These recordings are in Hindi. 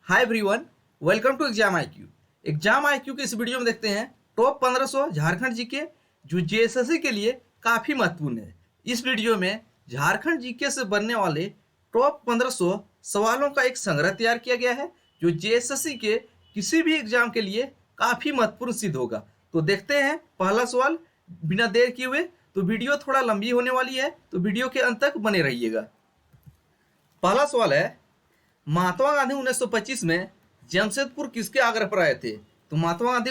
Hi everyone, welcome to exam IQ. Exam IQ के इस वीडियो में देखते हैं टॉप 1500 झारखंड जीके जो जेएसएससी के लिए काफ़ी महत्वपूर्ण है। इस वीडियो में झारखंड जीके से बनने वाले टॉप 1500 सवालों का एक संग्रह तैयार किया गया है जो जेएसएससी के किसी भी एग्जाम के लिए काफ़ी महत्वपूर्ण सिद्ध होगा। तो देखते हैं पहला सवाल बिना देर किए हुए। तो वीडियो थोड़ा लंबी होने वाली है, तो वीडियो के अंत तक बने रहिएगा। पहला सवाल है, महात्मा गांधी 1925 में जमशेदपुर किसके आग्रह पर आए थे? तो महात्मा गांधी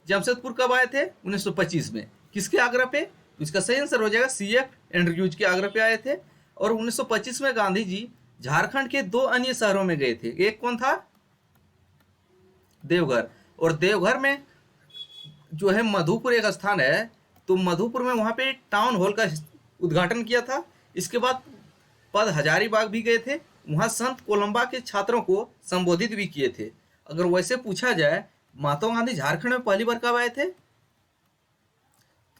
जमशेदपुर कब आए थे? 1925 में। किसके आग्रह पे? तो इसका सही आंसर हो जाएगा CF एंड्रयूज के आग्रह पे आए थे। और 1925 में गांधी जी झारखंड के दो अन्य शहरों में गए थे। एक कौन था? देवघर। और देवघर में जो है मधुपुर एक स्थान है, तो मधुपुर में वहाँ पे टाउन हॉल का उद्घाटन किया था। इसके बाद पद हजारीबाग भी गए थे, वहाँ संत कोलंबा के छात्रों को संबोधित भी किए थे। अगर वैसे पूछा जाए महात्मा गांधी झारखंड में पहली बार कब आए थे?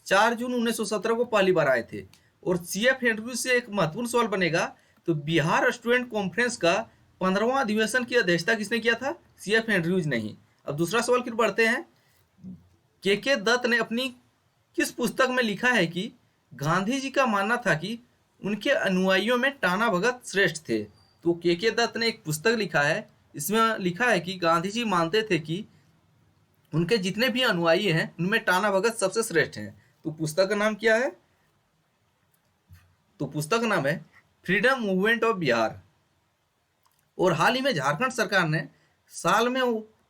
4 जून 1917 को पहली बार आए थे। और CF एंड्रयूज से एक महत्वपूर्ण सवाल बनेगा, तो बिहार स्टूडेंट कॉन्फ्रेंस का 15वां अधिवेशन की अध्यक्षता किसने किया था? CF एंड्रयूज नहीं। अब दूसरा सवाल की बढ़ते हैं। के दत्त ने अपनी किस पुस्तक में लिखा है कि गांधी जी का मानना था कि उनके अनुयायियों में टाना भगत श्रेष्ठ थे? तो के दत्त ने एक पुस्तक लिखा है, इसमें लिखा है कि गांधी जी मानते थे कि उनके जितने भी अनुयायी हैं उनमें टाना भगत सबसे श्रेष्ठ हैं। तो पुस्तक का नाम क्या है? तो पुस्तक का नाम है फ्रीडम मूवमेंट ऑफ बिहार। और हाल ही में झारखंड सरकार ने साल में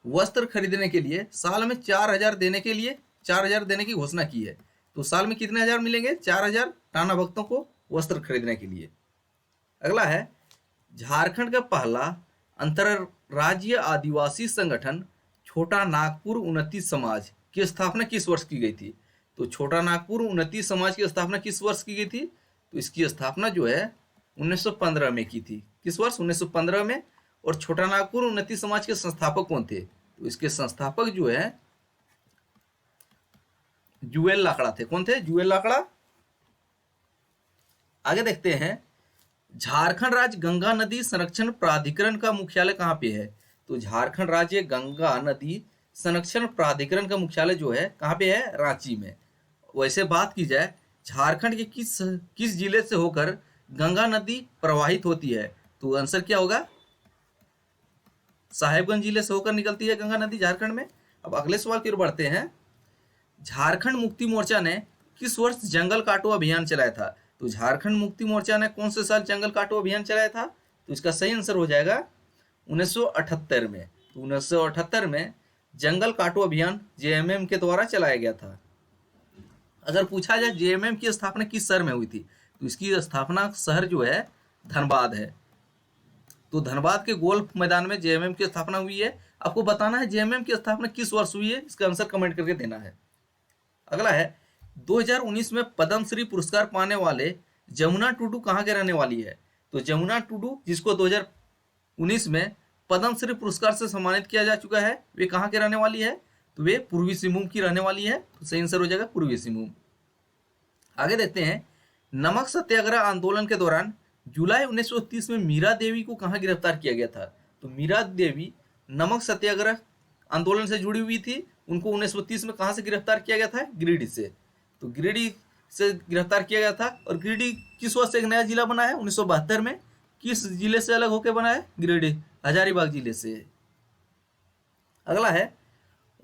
वस्त्र खरीदने के लिए साल में 4000 देने के लिए 4000 देने की घोषणा की है। तो साल में कितने हजार मिलेंगे? 4000 टाना भक्तों को वस्त्र खरीदने के लिए। अगला है, झारखंड का पहला अंतरराज्यीय आदिवासी संगठन छोटा नागपुर उन्नति समाज की स्थापना किस वर्ष की गई थी? तो छोटा नागपुर उन्नति समाज की स्थापना किस वर्ष की गई थी? तो इसकी स्थापना जो है 1915 में की थी। किस वर्ष? 1915 में। और छोटा नागपुर उन्नति समाज के संस्थापक कौन थे? तो इसके संस्थापक जो है जुएल लाकड़ा थे। कौन थे? जुएल लाकड़ा। आगे देखते हैं, झारखंड राज्य गंगा नदी संरक्षण प्राधिकरण का मुख्यालय कहाँ पे है? तो झारखंड राज्य गंगा नदी संरक्षण प्राधिकरण का मुख्यालय जो है कहाँ पे है? रांची में। वैसे बात की जाए झारखंड के किस जिले से होकर गंगा नदी प्रवाहित होती है? तो आंसर क्या होगा? साहेबगंज जिले से होकर निकलती है गंगा नदी झारखंड में। अब अगले सवाल की ओर बढ़ते हैं। झारखंड मुक्ति मोर्चा ने किस वर्ष जंगल काटो अभियान चलाया था? तो झारखंड मुक्ति मोर्चा ने कौन से साल जंगल काटो अभियान चलाया था? तो इसका सही आंसर हो जाएगा 1978 में। तो 1978 में जंगल काटो अभियान JMM के द्वारा चलाया गया था। अगर पूछा जाए JMM की स्थापना किस शहर में हुई थी? तो इसकी स्थापना शहर जो है धनबाद है। तो धनबाद के गोल्फ मैदान में JMM की स्थापना हुई है। आपको बताना है JMM की स्थापना किस वर्ष हुई है, इसका आंसर कमेंट करके देना है। अगला है, 2019 में पद्मश्री पुरस्कार पाने वाले जमुना टुडू कहाँ के रहने वाली है? तो जमुना टुडू जिसको 2019 में पद्मश्री पुरस्कार से सम्मानित किया जा चुका है, वे कहाँ के रहने वाली है? तो वे पूर्वी सिंहभूम की रहने वाली है। तो सही आंसर हो जाएगा पूर्वी सिंहभूम। आगे देखते हैं, नमक सत्याग्रह आंदोलन के दौरान जुलाई 1930 में मीरा देवी को कहाँ गिरफ्तार किया गया था? तो मीरा देवी नमक सत्याग्रह आंदोलन से जुड़ी हुई थी। उनको 1930 में कहाँ से गिरफ्तार किया गया था? गिरिडीह से। तो गिरिडीह से गिरफ्तार किया गया था। और गिरिडीह किस वर्ष से एक नया जिला बना है? 1972 में। किस जिले से अलग होकर बना है? गिरिडीह हजारीबाग जिले से। अगला है,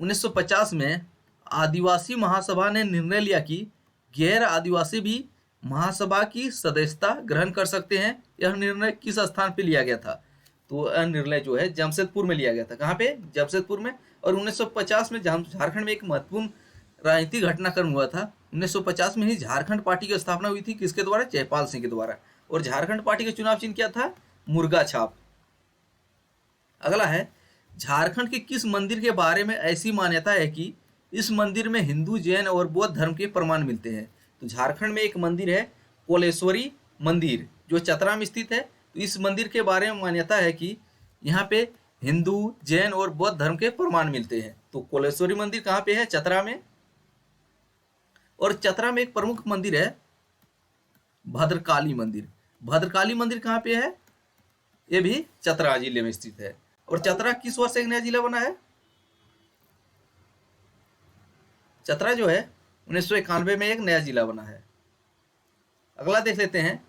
1950 में आदिवासी महासभा ने निर्णय लिया कि गैर आदिवासी भी महासभा की सदस्यता ग्रहण कर सकते हैं। यह निर्णय किस स्थान पे लिया गया था? तो यह निर्णय जो है जमशेदपुर में लिया गया था। कहाँ पे? जमशेदपुर में। और 1950 में झारखंड में एक महत्वपूर्ण राजनीतिक घटनाक्रम हुआ था। 1950 में ही झारखंड पार्टी की स्थापना हुई थी। किसके द्वारा? जयपाल सिंह के द्वारा। और झारखंड पार्टी का चुनाव चिन्ह क्या था? मुर्गा छाप। अगला है, झारखंड के किस मंदिर के बारे में ऐसी मान्यता है कि इस मंदिर में हिंदू, जैन और बौद्ध धर्म के प्रमाण मिलते हैं? तो झारखंड में एक मंदिर है कोलेश्वरी मंदिर जो चतरा में स्थित है। तो इस मंदिर के बारे में मान्यता है कि यहाँ पे हिंदू, जैन और बौद्ध धर्म के प्रमाण मिलते हैं। तो कोलेश्वरी मंदिर कहाँ पे है? चतरा में। और चतरा में एक प्रमुख मंदिर है भद्रकाली मंदिर। भद्रकाली मंदिर कहाँ पे है? ये भी चतरा जिले में स्थित है। और चतरा किस वर्ष एक नया जिला बना है? चतरा जो है 1991 में एक नया जिला बना है। अगला देख लेते हैं,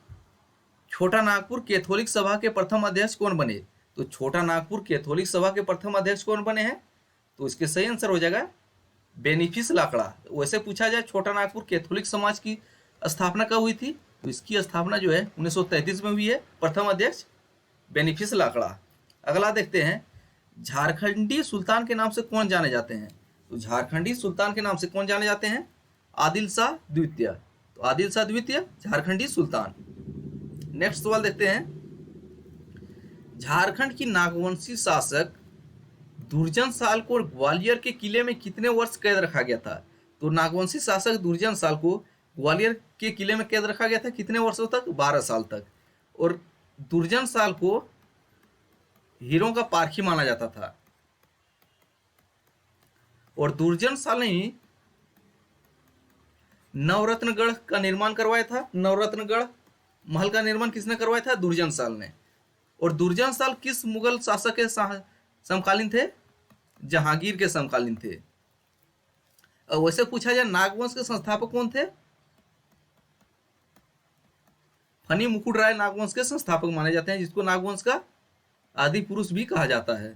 छोटा नागपुर कैथोलिक सभा के प्रथम अध्यक्ष कौन बने? तो छोटा नागपुर कैथोलिक सभा के प्रथम अध्यक्ष कौन बने हैं? तो इसके सही आंसर हो जाएगा बेनिफिस लाकड़ा। वैसे पूछा जाए छोटा नागपुर कैथोलिक समाज की स्थापना कब हुई थी? तो इसकी स्थापना जो है 1933 में हुई है। प्रथम अध्यक्ष बेनिफिस लाकड़ा। अगला देखते हैं, झारखंडी सुल्तान के नाम से कौन जाने जाते हैं? तो झारखंडी सुल्तान के नाम से कौन जाने जाते हैं? आदिल शाह द्वितीय। तो आदिल शाह द्वितीय झारखंडी सुल्तान। नेक्स्ट सवाल देखते हैं, झारखंड की नागवंशी शासक दुर्जन साल को ग्वालियर के किले में कितने वर्ष कैद रखा गया था? तो नागवंशी शासक दुर्जन साल को ग्वालियर के किले में कैद रखा गया था कितने वर्षों तक? 12 साल तक। और दुर्जन साल को हीरों का पारखी माना जाता था। और दुर्जन साल ने ही नवरत्नगढ़ का निर्माण करवाया था। नवरत्नगढ़ महल का निर्माण किसने करवाया था? दुर्जन साल ने। और दुर्जन साल किस मुगल शासक के समकालीन थे? जहांगीर के समकालीन थे। और वैसे पूछा जाए नागवंश के संस्थापक कौन थे? फनी मुकुट राय नागवंश के संस्थापक माने जाते हैं, जिसको नागवंश का आदि पुरुष भी कहा जाता है।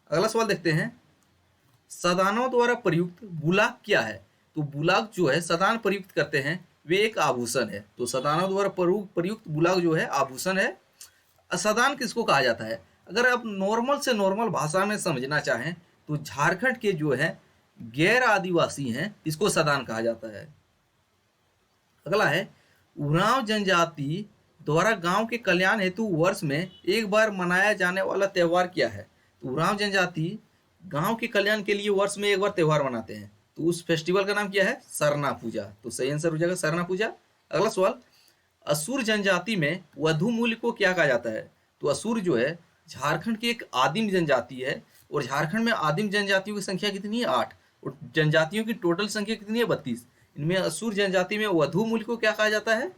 अगला सवाल देखते हैं, सदानों द्वारा प्रयुक्त बुलाक क्या है? तो बुलाक जो है सदान प्रयुक्त करते हैं, वे एक आभूषण है। तो सदानों द्वारा प्रयुक्त बुलाक जो है आभूषण है। सदान किसको कहा जाता है? अगर आप नॉर्मल से नॉर्मल भाषा में समझना चाहें तो झारखंड के जो है गैर आदिवासी हैं, इसको सदान कहा जाता है। अगला है, उरांव जनजाति द्वारा गांव के कल्याण हेतु वर्ष में एक बार मनाया जाने वाला त्यौहार क्या है? तो उरांव जनजाति गांव के कल्याण के लिए वर्ष में एक बार त्यौहार मनाते हैं। तो उस फेस्टिवल का नाम क्या है? सरना पूजा। तो सही आंसर हो जाएगा सरना पूजा। अगला सवाल, असुर जनजाति में वधु मूल्य को क्या कहा जाता है? तो असुर जो है झारखंड की एक आदिम जनजाति है। और झारखंड में आदिम जनजातियों की संख्या कितनी है? 8। और जनजातियों की टोटल संख्या कितनी है? 32। इनमें असुर जनजाति में वधु मूल्य को क्या कहा जाता है?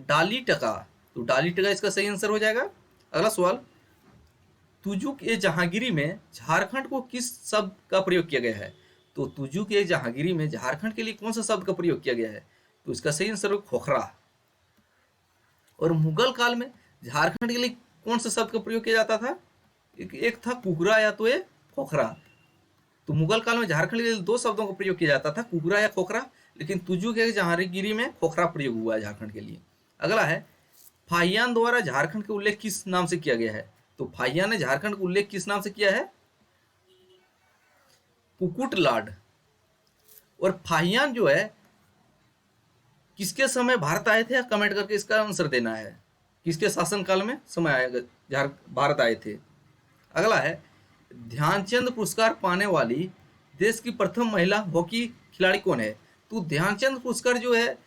डाली टका। तो डाली टका इसका सही आंसर हो जाएगा। अगला सवाल, तुजुक ए जहांगीरी में झारखंड को किस शब्द का प्रयोग किया गया है? तो तुजुक ए जहांगीरी में झारखंड के लिए कौन सा शब्द का प्रयोग किया गया है? तो इसका सही आंसर हो खोखरा। और मुगल काल में झारखंड के लिए कौन सा शब्द का प्रयोग किया जाता था? एक था कुकरा या तो ये खोखरा। तो मुगल काल में झारखंड के लिए 2 शब्दों का प्रयोग किया जाता था, कुकरा या खोखरा। लेकिन तुजुक ए जहांगीरी में खोखरा प्रयोग हुआ है झारखंड के लिए। अगला है, फाहियान द्वारा झारखंड का उल्लेख किस नाम से किया गया है? तो फाहियान ने झारखंड का उल्लेख किस नाम से किया है? कुकुट लाड। और फाहियान जो है किसके समय भारत आए थे? कमेंट करके इसका आंसर देना है। किसके शासनकाल में समय आएगा भारत आए थे? अगला है, ध्यानचंद पुरस्कार पाने वाली देश की प्रथम महिला हॉकी खिलाड़ी कौन है? तो ध्यानचंद पुरस्कार जो है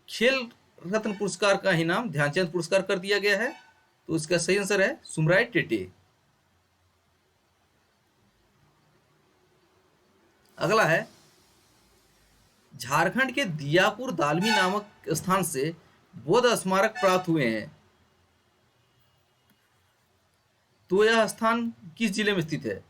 खेल रत्न पुरस्कार का ही नाम ध्यानचंद पुरस्कार कर दिया गया है। तो इसका सही आंसर है सुमराय टेटे। अगला है, झारखंड के दियापुर दालमी नामक स्थान से बौद्ध स्मारक प्राप्त हुए हैं। तो यह स्थान किस जिले में स्थित है?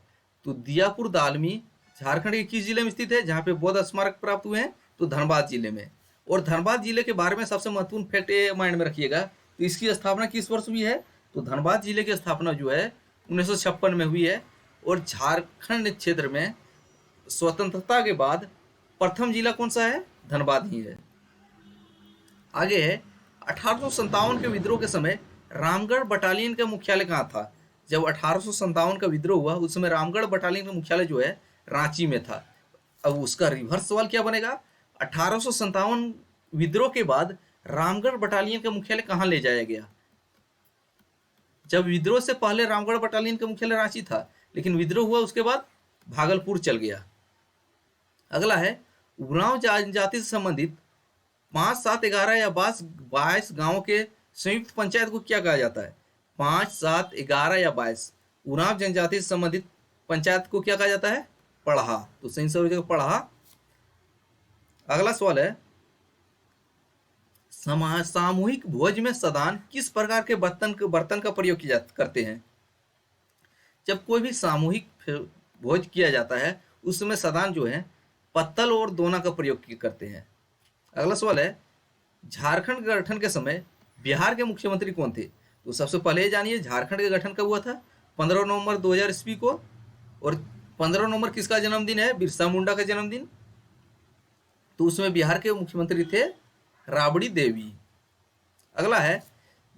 तो दियापुर दालमी झारखंड के किस जिले में स्थित है जहां पे बौद्ध स्मारक प्राप्त हुए हैं? तो धनबाद जिले में। और धनबाद जिले के बारे में सबसे महत्वपूर्ण फैक्ट ये माइंड में रखिएगा, तो इसकी स्थापना किस वर्ष हुई है? तो धनबाद जिले की स्थापना जो है 1956 में हुई है। और झारखंड क्षेत्र में स्वतंत्रता के बाद प्रथम जिला कौन सा है? धनबाद ही है। आगे है, 1857 के विद्रोह के समय रामगढ़ बटालियन का मुख्यालय कहाँ था? जब 1857 का विद्रोह हुआ उस समय रामगढ़ बटालियन का मुख्यालय जो है रांची में था। अब उसका रिवर्स सवाल क्या बनेगा? 1857 विद्रोह के बाद रामगढ़ बटालियन का मुख्यालय कहाँ ले जाया गया? जब विद्रोह से पहले रामगढ़ बटालियन का मुख्यालय रांची था, लेकिन विद्रोह हुआ उसके बाद भागलपुर चल गया। अगला है, उरांव जनजाति से संबंधित 5, 7, 11 या 22 गांवों के संयुक्त पंचायत को क्या कहा जाता है? 5, 7, 11 या 22 उरांव जनजाति से संबंधित पंचायत को क्या कहा जाता है? पढ़ा। तो सही आंसर हो जाएगा पढ़ा। अगला सवाल है, सामूहिक भोज में सदान किस प्रकार के बर्तन का प्रयोग करते हैं? जब कोई भी सामूहिक भोज किया जाता है उस समय सदान जो है पत्तल और दोना का प्रयोग करते हैं। अगला सवाल है, झारखंड के गठन के समय बिहार के मुख्यमंत्री कौन थे? तो सबसे पहले ये जानिए झारखंड का गठन कब हुआ था? 15 नवंबर 2000 ईस्वी को। और 15 नवंबर किसका जन्मदिन है? बिरसा मुंडा का जन्मदिन। तो उसमें बिहार के मुख्यमंत्री थे राबड़ी देवी। अगला है,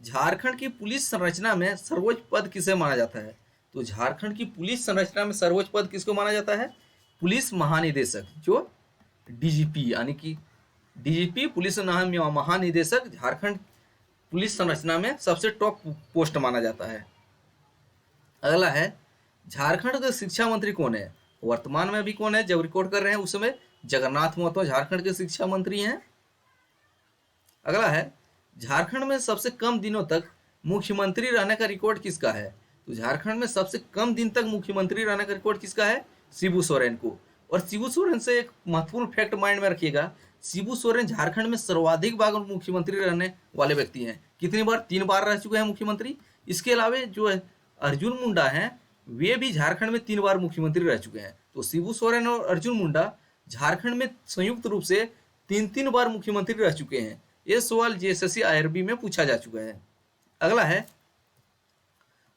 झारखंड की पुलिस संरचना में सर्वोच्च पद किसे माना जाता है? तो झारखंड की पुलिस संरचना में सर्वोच्च पद किसको माना जाता है? पुलिस महानिदेशक, जो डीजीपी, यानी कि डीजीपी पुलिस महानिदेशक झारखंड पुलिस संरचना में सबसे टॉप पोस्ट माना जाता है। अगला है, झारखंड के शिक्षा मंत्री कौन है? वर्तमान में भी कौन है? जब रिकॉर्ड कर रहे हैं उस समय जगन्नाथ महतो झारखंड के शिक्षा मंत्री हैं। अगला है, झारखंड में सबसे कम दिनों तक मुख्यमंत्री रहने का रिकॉर्ड किसका है? तो झारखंड में सबसे कम दिन तक मुख्यमंत्री रहने का रिकॉर्ड किसका है? शिबू सोरेन को। और शिबू सोरेन से एक महत्वपूर्ण फैक्ट माइंड में रखिएगा, शिबू सोरेन झारखंड में सर्वाधिक बार मुख्यमंत्री रहने वाले व्यक्ति हैं। कितनी बार? 3 बार रह चुके हैं मुख्यमंत्री। इसके अलावा जो है अर्जुन मुंडा हैं, वे भी झारखंड में 3 बार मुख्यमंत्री रह चुके हैं। तो शिबू सोरेन और अर्जुन मुंडा झारखंड में संयुक्त रूप से 3 बार मुख्यमंत्री रह चुके हैं। ये सवाल जेएसएससी आईआरबी में पूछा जा चुका है। अगला है,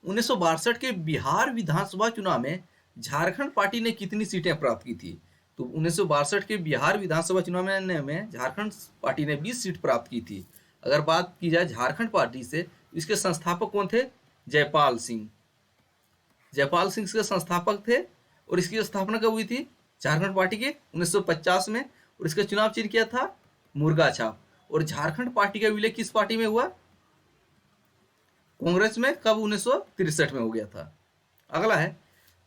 1962 के बिहार विधानसभा चुनाव में झारखंड पार्टी ने कितनी सीटें प्राप्त की थी? तो 1962 के बिहार विधानसभा चुनाव में झारखंड पार्टी ने 20 सीट प्राप्त की थी। अगर बात की जाए झारखंड पार्टी से, इसके संस्थापक कौन थे? जयपाल सिंह। जयपाल सिंह इसके संस्थापक थे। और इसकी स्थापना कब हुई थी झारखंड पार्टी के? 1950 में। और इसका चुनाव चिन्ह क्या था? मुर्गा छाप। और झारखंड पार्टी का विलय किस पार्टी में हुआ? कांग्रेस में। कब? 1963 में हो गया था। अगला है,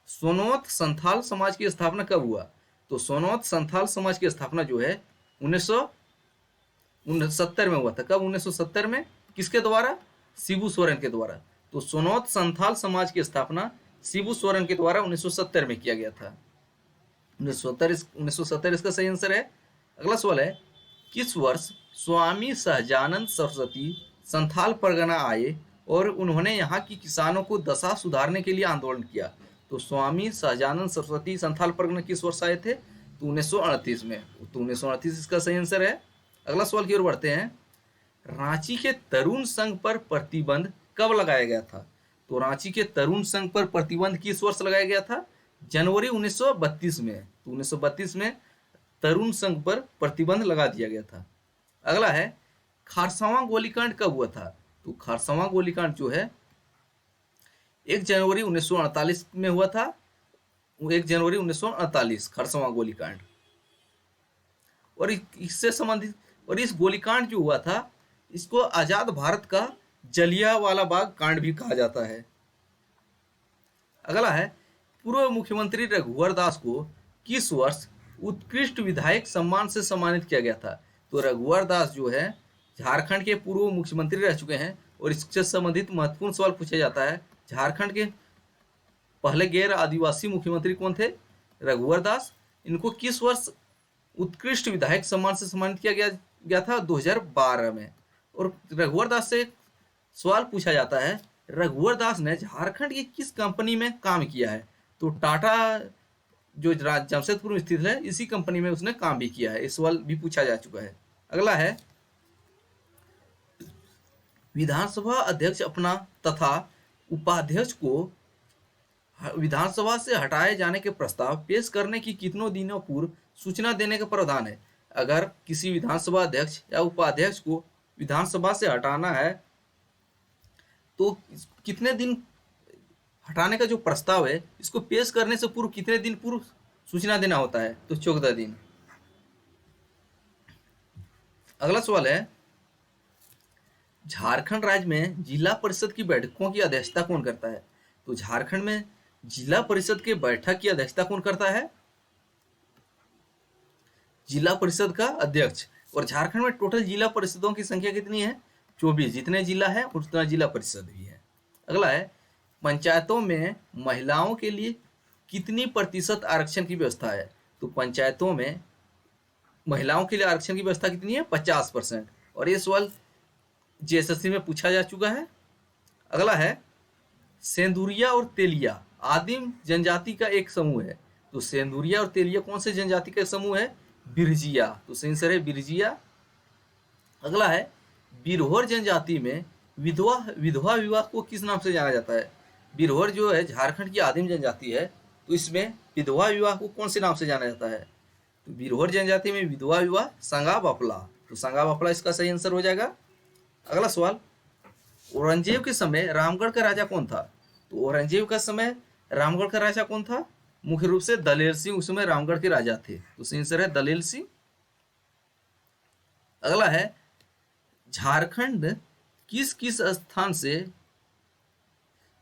सोनोत संथाल समाज की स्थापना कब हुआ? तो सोनोत संथाल समाज की स्थापना जो है 1969 में हुआ था। कब? 1970 में। किसके द्वारा? शिबू सोरेन के द्वारा। तो सोनोत संथाल समाज की स्थापना शिबू सोरेन के द्वारा 1970 में किया गया था। 1970 इसका सही आंसर है। अगला सवाल है, किस वर्ष स्वामी सहजानंद सरस्वती संथाल परगना आए और उन्होंने यहाँ की किसानों को दशा सुधारने के लिए आंदोलन किया? तो स्वामी सहजानंद सरस्वती संथाल परगना किस वर्ष आए थे? तो 1938 में। तो 1938 इसका सही आंसर है। अगला सवाल की ओर बढ़ते हैं, रांची के तरुण संघ पर प्रतिबंध कब लगाया गया था? तो रांची के तरुण संघ पर प्रतिबंध किस वर्ष लगाया गया था? जनवरी 1932 में। तो 1932 में तरुण संघ पर प्रतिबंध लगा दिया गया था। अगला है, खारसावां गोलीकांड कब हुआ था? तो खारसावां गोलीकांड जो है 1 जनवरी 1948 में हुआ था। 1 जनवरी 1948 खारसावां गोलीकांड। और इससे संबंधित, और इस गोलीकांड जो हुआ था इसको आजाद भारत का जलियांवाला बाग कांड भी कहा जाता है। अगला है, पूर्व मुख्यमंत्री रघुवर दास को किस वर्ष उत्कृष्ट विधायक सम्मान से सम्मानित किया गया था? तो रघुवर दास जो है झारखंड के पूर्व मुख्यमंत्री रह चुके हैं। और इससे संबंधित महत्वपूर्ण सवाल पूछा जाता है, झारखंड के पहले गैर आदिवासी मुख्यमंत्री कौन थे? रघुवर दास। इनको किस वर्ष उत्कृष्ट विधायक सम्मान से सम्मानित किया गया था? 2012 में। और रघुवर दास से सवाल पूछा जाता है, रघुवर दास ने झारखंड की किस कंपनी में काम किया है? तो टाटा जो जमशेदपुर में स्थित है इसी कंपनी में उसने काम भी किया है। इस सवाल भी पूछा जा चुका है। अगला है, विधानसभा अध्यक्ष अपना तथा उपाध्यक्ष को विधानसभा से हटाए जाने के प्रस्ताव पेश करने की कितनों दिनों पूर्व सूचना देने का प्रावधान है? अगर किसी विधानसभा अध्यक्ष या उपाध्यक्ष को विधानसभा से हटाना है तो कितने दिन हटाने का जो प्रस्ताव है इसको पेश करने से पूर्व कितने दिन पूर्व सूचना देना होता है? तो 14 दिन। अगला सवाल है, झारखंड राज्य में जिला परिषद की बैठकों की अध्यक्षता कौन करता है? तो झारखंड में जिला परिषद के बैठक की अध्यक्षता कौन करता है? जिला परिषद का अध्यक्ष। और झारखंड में टोटल जिला परिषदों की संख्या कितनी है? 24। जितने जिला है उतना जिला परिषद भी है। अगला है, पंचायतों में महिलाओं के लिए कितनी प्रतिशत आरक्षण की व्यवस्था है? तो पंचायतों में महिलाओं के लिए आरक्षण की व्यवस्था कितनी है? 50%। और ये सवाल जेएसएससी में पूछा जा चुका है। अगला है, सेंदुरिया और तेलिया आदिम जनजाति का एक समूह है। तो सेंदुरिया और तेलिया कौन से जनजाति का समूह है? बिरजिया। तो सही आंसर है बिरजिया। अगला है, बिरहोर जनजाति में विधवा विधवा विवाह को किस नाम से जाना जाता है? बिरहोर जो है झारखंड की आदिम जनजाति है, तो इसमें विधवा विवाह को कौन से नाम से जाना जाता है? तो बिरहोर जनजाति में विधवा विवाह संगा बापला। तो संगा बापला इसका सही आंसर हो जाएगा। अगला सवाल, औरंगजेब के समय रामगढ़ का राजा कौन था? तो औरंगजेब का समय रामगढ़ का राजा कौन था? मुख्य रूप से दलेर सिंह उस समय रामगढ़ के राजा थे। तो सही आंसर है दलेर सिंह। अगला है, झारखंड किस किस स्थान से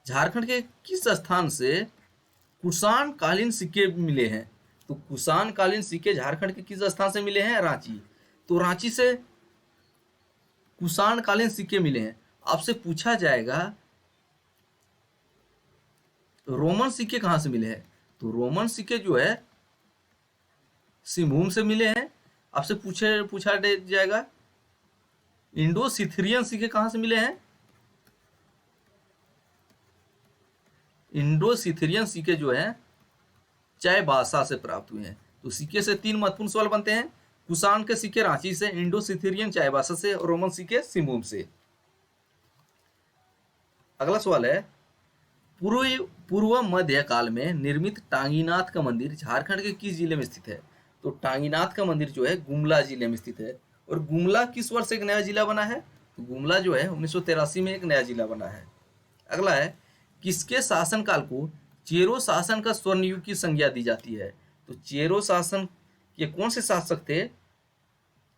झारखंड के किस स्थान से कुषाण कालीन सिक्के मिले हैं? तो कुषाण कालीन सिक्के झारखंड के किस स्थान से मिले हैं? रांची। तो रांची से कुषाण कालीन सिक्के मिले हैं। आपसे पूछा जाएगा रोमन सिक्के कहां से मिले हैं? तो रोमन सिक्के जो है सिंहभूम से मिले हैं। आपसे पूछा जाएगा इंडो सिथिरियन सिक्के कहां से मिले हैं? इंडो सिथिरियन सिक्के जो है चायबासा से प्राप्त हुए हैं। तो सिक्के से 3 महत्वपूर्ण सवाल बनते हैं। कुषाण के सिक्के रांची से, इंडो सिथिरियन चायबासा से और रोमन सिक्के सिंहभूम से। अगला सवाल है, पूर्व मध्य काल में निर्मित टांगीनाथ का मंदिर झारखंड के किस जिले में स्थित है? तो टांगीनाथ का मंदिर जो है गुमला जिले में स्थित है। और गुमला किस वर्ष एक नया जिला बना है? तो गुमला जो है 1983 में एक नया जिला बना है। अगला है, किसके शासनकाल को चेरो शासन का स्वर्ण युग की संज्ञा दी जाती है? तो चेरो शासन के कौन से शासक थे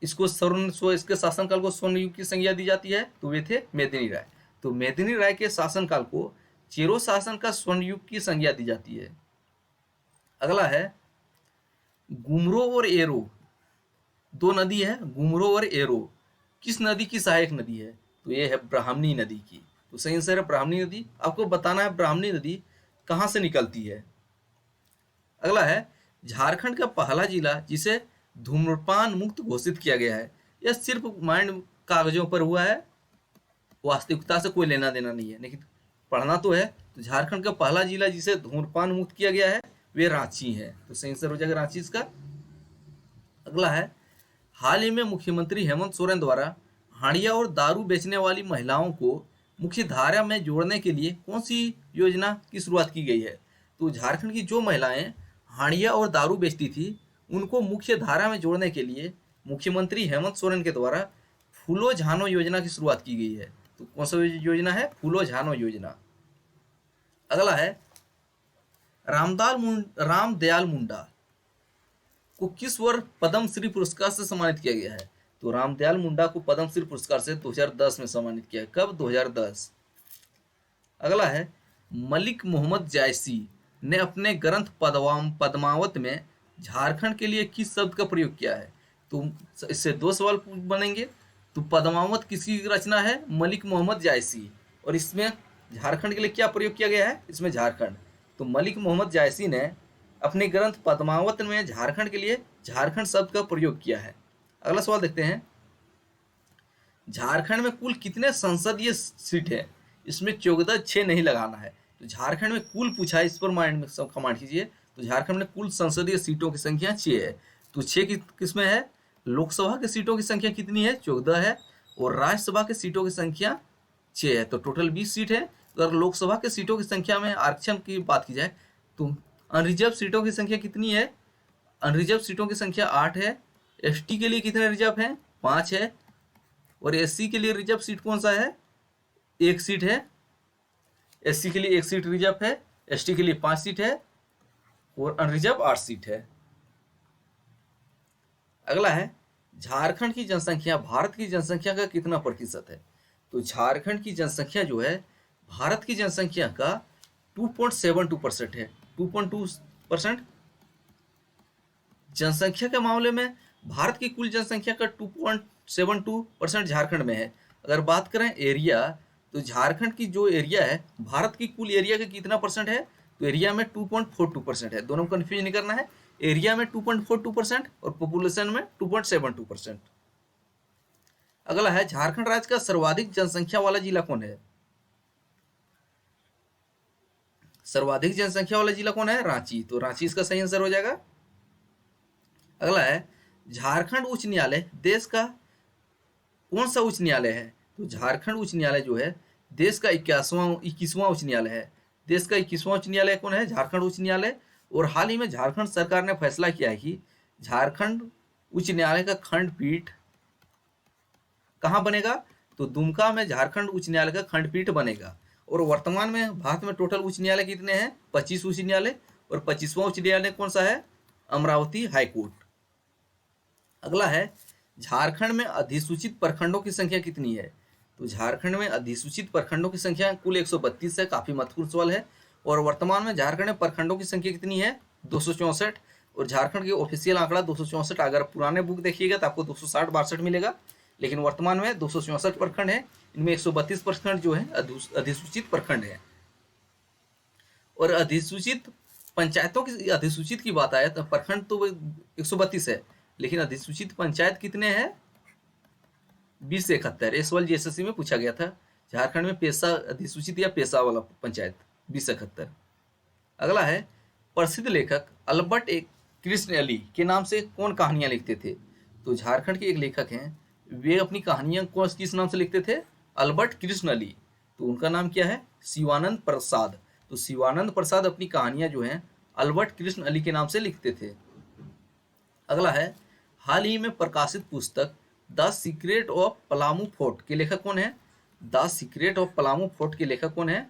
इसके शासनकाल को स्वर्ण युग की संज्ञा दी जाती है? तो वे थे मेदिनी राय। तो मेदिनी राय के शासनकाल को चेरो शासन का स्वर्ण युग की संज्ञा दी जाती है। अगला है, गुमरो और एरो दो नदी है, गुमरो और एरो किस नदी की सहायक नदी है? तो ये है ब्राह्मणी नदी की। तो सही आंसर है ब्राह्मणी नदी। आपको बताना है ब्राह्मणी नदी कहां से निकलती है। अगला है, झारखंड का पहला जिला जिसे धूम्रपान मुक्त घोषित किया गया है, यह सिर्फ माइंड कागजों पर हुआ है, वास्तविकता से कोई लेना देना नहीं है, लेकिन पढ़ना तो है। तो झारखंड का पहला जिला जिसे धूम्रपान मुक्त किया गया है वे रांची है। तो सही आंसर हो जाएगा रांची इसका। अगला है, हाल ही में मुख्यमंत्री हेमंत सोरेन द्वारा हाड़िया और दारू बेचने वाली महिलाओं को मुख्य धारा में जोड़ने के लिए कौन सी योजना की शुरुआत की गई है? तो झारखंड की जो महिलाएं हाड़िया और दारू बेचती थी उनको मुख्य धारा में जोड़ने के लिए मुख्यमंत्री हेमंत सोरेन के द्वारा फूलो झानो योजना की शुरुआत की गई है। तो कौन सा योजना है? फूलो झानो योजना। अगला है, रामदयाल मुंडा को किस वर्ष पद्मश्री पुरस्कार से सम्मानित किया गया है? तो रामदयाल मुंडा को पद्मश्री पुरस्कार से 2010 में सम्मानित किया है। कब? 2010। अगला है, मलिक मोहम्मद जायसी ने अपने ग्रंथ पद्मावत में झारखंड के लिए किस शब्द का प्रयोग किया है? तो इससे 2 सवाल बनेंगे। तो पद्मावत किसकी रचना है? मलिक मोहम्मद जायसी। और इसमें झारखंड के लिए क्या प्रयोग किया गया है? इसमें झारखंड। तो मलिक मोहम्मद जायसी ने अपने ग्रंथ पद्मावत में झारखंड के लिए झारखंड शब्द का प्रयोग किया है। अगला सवाल देखते हैं, झारखंड में कुल कितने संसदीय सीट है? इसमें 14, 6 नहीं लगाना है। तो झारखंड में कुल पूछा है, इस पर माइंड में सब कमांड कीजिए। तो झारखंड में कुल संसदीय सीटों की संख्या 6 है। तो 6 किसमें है? लोकसभा की सीटों की संख्या कितनी है? 14 है। और राज्यसभा की सीटों की संख्या 6 है। तो टोटल 20 सीट है। अगर लोकसभा के सीटों की संख्या में आरक्षण की बात की जाए तो अनरिजर्व सीटों की संख्या कितनी है? अनरिजर्व सीटों की संख्या 8 है। एसटी के लिए कितने रिजर्व हैं? 5 है। और एससी के लिए रिजर्व सीट कौन सा है? 1 सीट है। एससी के लिए 1 सीट रिजर्व है। एसटी के लिए 5 सीट है। और अनरिजर्व 8 सीट है। अगला है, झारखंड की जनसंख्या भारत की जनसंख्या का कितना प्रतिशत है? तो झारखंड की जनसंख्या जो है भारत की जनसंख्या का 2.72% है। 2.2%। जनसंख्या के मामले में भारत की कुल जनसंख्या का 2.72% झारखंड में है। अगर बात करें एरिया, तो झारखंड की जो एरिया है भारत की कुल एरिया का कितना परसेंट है? तो एरिया में 2.42% है। दोनों को कन्फ्यूज नहीं करना है। एरिया में 2.42% और पॉपुलेशन में 2.72%। अगला है, झारखंड राज्य का सर्वाधिक जनसंख्या वाला जिला कौन है? सर्वाधिक जनसंख्या वाला जिला कौन है? रांची। तो रांची इसका सही आंसर हो जाएगा। अगला है झारखंड उच्च न्यायालय देश का कौन सा उच्च न्यायालय है? तो झारखंड उच्च न्यायालय जो है देश का 21वां उच्च न्यायालय है। देश का 21वां उच्च न्यायालय कौन है? झारखंड उच्च न्यायालय। और हाल ही में झारखंड सरकार ने फैसला किया है कि झारखंड उच्च न्यायालय का खंडपीठ कहाँ बनेगा? तो दुमका में झारखंड उच्च न्यायालय का खंडपीठ बनेगा। और वर्तमान में भारत में टोटल उच्च न्यायालय कितने हैं? 25 उच्च न्यायालय। और 25वां उच्च न्यायालय कौन सा है? अमरावती हाईकोर्ट। अगला है झारखंड में अधिसूचित प्रखंडों की संख्या कितनी है? तो झारखंड में अधिसूचित प्रखंडों की संख्या कुल 132 है। काफी महत्वपूर्ण सवाल है। और वर्तमान में झारखंड में प्रखंडों की संख्या कितनी है? 264। और झारखंड के ऑफिशियल आंकड़ा 264। अगर पुराने बुक देखिएगा तो आपको 260-62 मिलेगा, लेकिन वर्तमान में 264 प्रखंड है। इनमें 132 प्रखंड जो है अधिसूचित प्रखंड है। और अधिसूचित पंचायतों की अधिसूचित की बात आए तो प्रखंड तो 132 है, लेकिन अधिसूचित पंचायत कितने हैं? 20 से 71। इस सवाल जीएसएससी में पूछा गया था। झारखंड में पेशा अधिसूचित या पेशा वाला पंचायत 20 से 71। अगला है प्रसिद्ध लेखक अल्बर्ट ए कृष्ण अली के नाम से कौन कहानियां लिखते थे? तो झारखंड के एक लेखक हैं, वे अपनी कहानियां किस नाम से लिखते थे? अल्बर्ट कृष्ण अली। तो उनका नाम क्या है? शिवानंद प्रसाद। तो शिवानंद प्रसाद अपनी कहानियां जो हैं अल्बर्ट कृष्ण अली के नाम से लिखते थे। अगला है हाल ही में प्रकाशित पुस्तक the secret of Palamu fort के लेखक कौन है? The secret of Palamu fort के लेखक कौन है?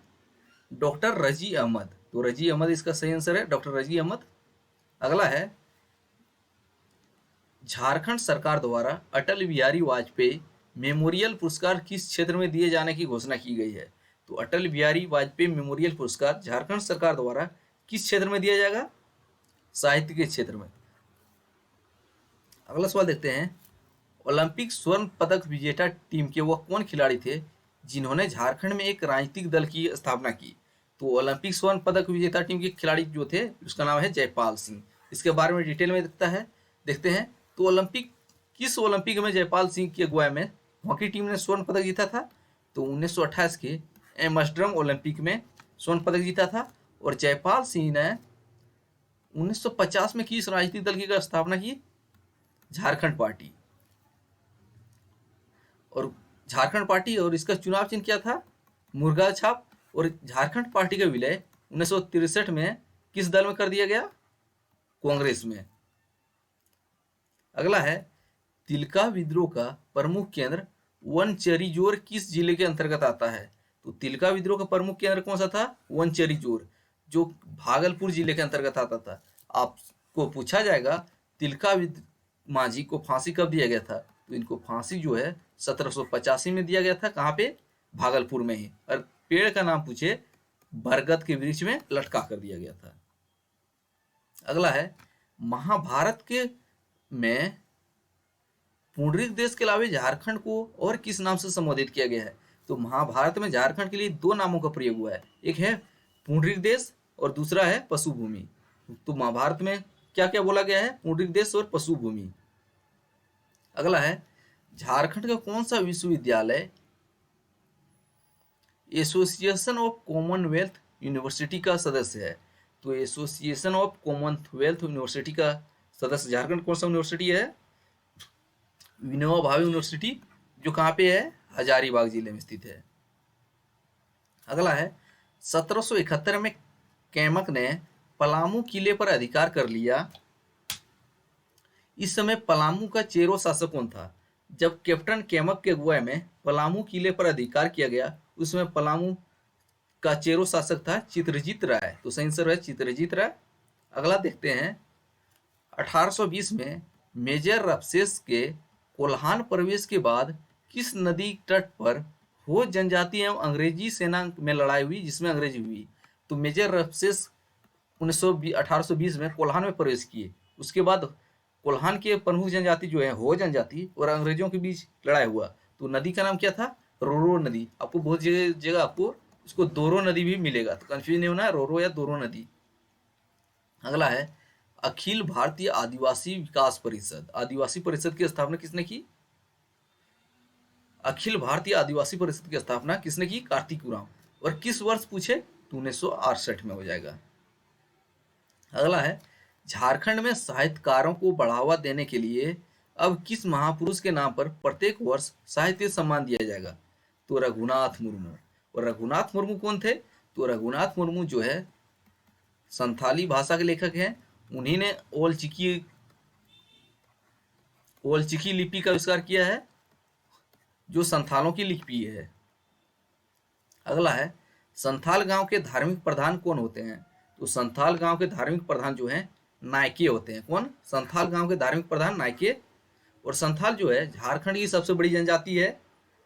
डॉक्टर रजी अहमद। तो रजी अहमद इसका सही आंसर है, डॉक्टर रजी अहमद। अगला है झारखंड सरकार द्वारा अटल बिहारी वाजपेयी मेमोरियल पुरस्कार किस क्षेत्र में दिए जाने की घोषणा की गई है? तो अटल बिहारी वाजपेयी मेमोरियल पुरस्कार झारखंड सरकार द्वारा किस क्षेत्र में दिया जाएगा? साहित्य के क्षेत्र में। अगला सवाल देखते हैं ओलंपिक स्वर्ण पदक विजेता टीम के वह कौन खिलाड़ी थे जिन्होंने झारखंड में एक राजनीतिक दल की स्थापना की? तो ओलंपिक स्वर्ण पदक विजेता टीम के खिलाड़ी जो थे उसका नाम है जयपाल सिंह। इसके बारे में डिटेल में देखते हैं। तो किस ओलंपिक में जयपाल सिंह की अगुवाई में हॉकी टीम ने स्वर्ण पदक जीता था? तो 1928 के एम्स्टर्डम ओलंपिक में स्वर्ण पदक जीता था। और जयपाल सिंह ने 1950 में किस राजनीतिक दल की स्थापना की? झारखंड पार्टी। और झारखंड पार्टी और इसका चुनाव चिन्ह क्या था? मुर्गा छाप। और झारखंड पार्टी का विलय 1963 में किस दल में कर दिया गया? कांग्रेस में। अगला है तिलका विद्रोह का प्रमुख केंद्र वनचरीजोर किस जिले के अंतर्गत आता है? तो तिलका विद्रोह का प्रमुख केंद्र कौन सा था? वनचरीजोर, जो भागलपुर जिले के अंतर्गत आता था। आपको पूछा जाएगा तिलका माझी को फांसी कब दिया गया था? तो इनको फांसी जो है 1785 में दिया गया था। कहाँ पे? भागलपुर में ही। और पेड़ का नाम पूछे, बरगद के वृक्ष में लटका कर दिया गया था। अगला है महाभारत के में पुंडरीक देश के अलावा झारखंड को और किस नाम से संबोधित किया गया है? तो महाभारत में झारखंड के लिए 2 नामों का प्रयोग हुआ है, एक है पुंडरीक देश और दूसरा है पशुभूमि। तो महाभारत में क्या क्या बोला गया है? पुंडरीक देश और पशुभूमि। अगला है झारखंड का कौन सा विश्वविद्यालय एसोसिएशन ऑफ कॉमनवेल्थ यूनिवर्सिटी का सदस्य है? तो एसोसिएशन ऑफ कॉमनवेल्थ यूनिवर्सिटी का सदस्य झारखंड कौन सा यूनिवर्सिटी है? विनोबा भावे यूनिवर्सिटी, जो कहाँ पे है? हजारीबाग जिले में स्थित है। अगला है 1771 में कैमक ने पलामू किले पर अधिकार कर लिया। इस समय पलामू का चेरो शासक कौन था? जब कैप्टन कैमक के अगुवाई में पलामू किले पर अधिकार किया गया उस समय पलामू का चेरो शासक था चित्रजीत राय। तो सही आंसर है चित्रजीत राय। अगला देखते हैं 1820 में मेजर रफसेस के कोल्हान प्रवेश के बाद किस नदी तट पर हो जनजाति एवं अंग्रेजी सेना में लड़ाई हुई जिसमें अंग्रेजी हुई? तो मेजर रफसेस 1820 में कोल्हान में प्रवेश किए। उसके बाद कोल्हान के प्रमुख जनजाति जो है हो जनजाति और अंग्रेजों के बीच लड़ाई हुआ। तो नदी का नाम क्या था? रोरो नदी। आपको बहुत जगह आपको इसको दोरो नदी भी मिलेगा, तो कंफ्यूज नहीं होना, रोरो या दोरो नदी। अगला है अखिल भारतीय आदिवासी विकास परिषद। आदिवासी परिषद की स्थापना किसने की? अखिल भारतीय आदिवासी परिषद की स्थापना किसने की? कार्तिक उरांव। और किस वर्ष पूछे? तो 1968 में हो जाएगा। अगला है, झारखंड में साहित्यकारों को बढ़ावा देने के लिए अब किस महापुरुष के नाम पर प्रत्येक वर्ष साहित्य सम्मान दिया जाएगा? तो रघुनाथ मुर्मू। और रघुनाथ मुर्मू कौन थे? तो रघुनाथ मुर्मू जो है संथाली भाषा के लेखक हैं। उन्हीं ने ओल चिकी लिपि का आविष्कार किया है, जो संथालों की लिपि है। अगला है, संथाल गांव के धार्मिक प्रधान कौन होते हैं? तो संथाल गांव के धार्मिक प्रधान जो हैं नायके होते हैं। कौन? संथाल गांव के धार्मिक प्रधान नायके। और संथाल जो है झारखंड की सबसे बड़ी जनजाति है।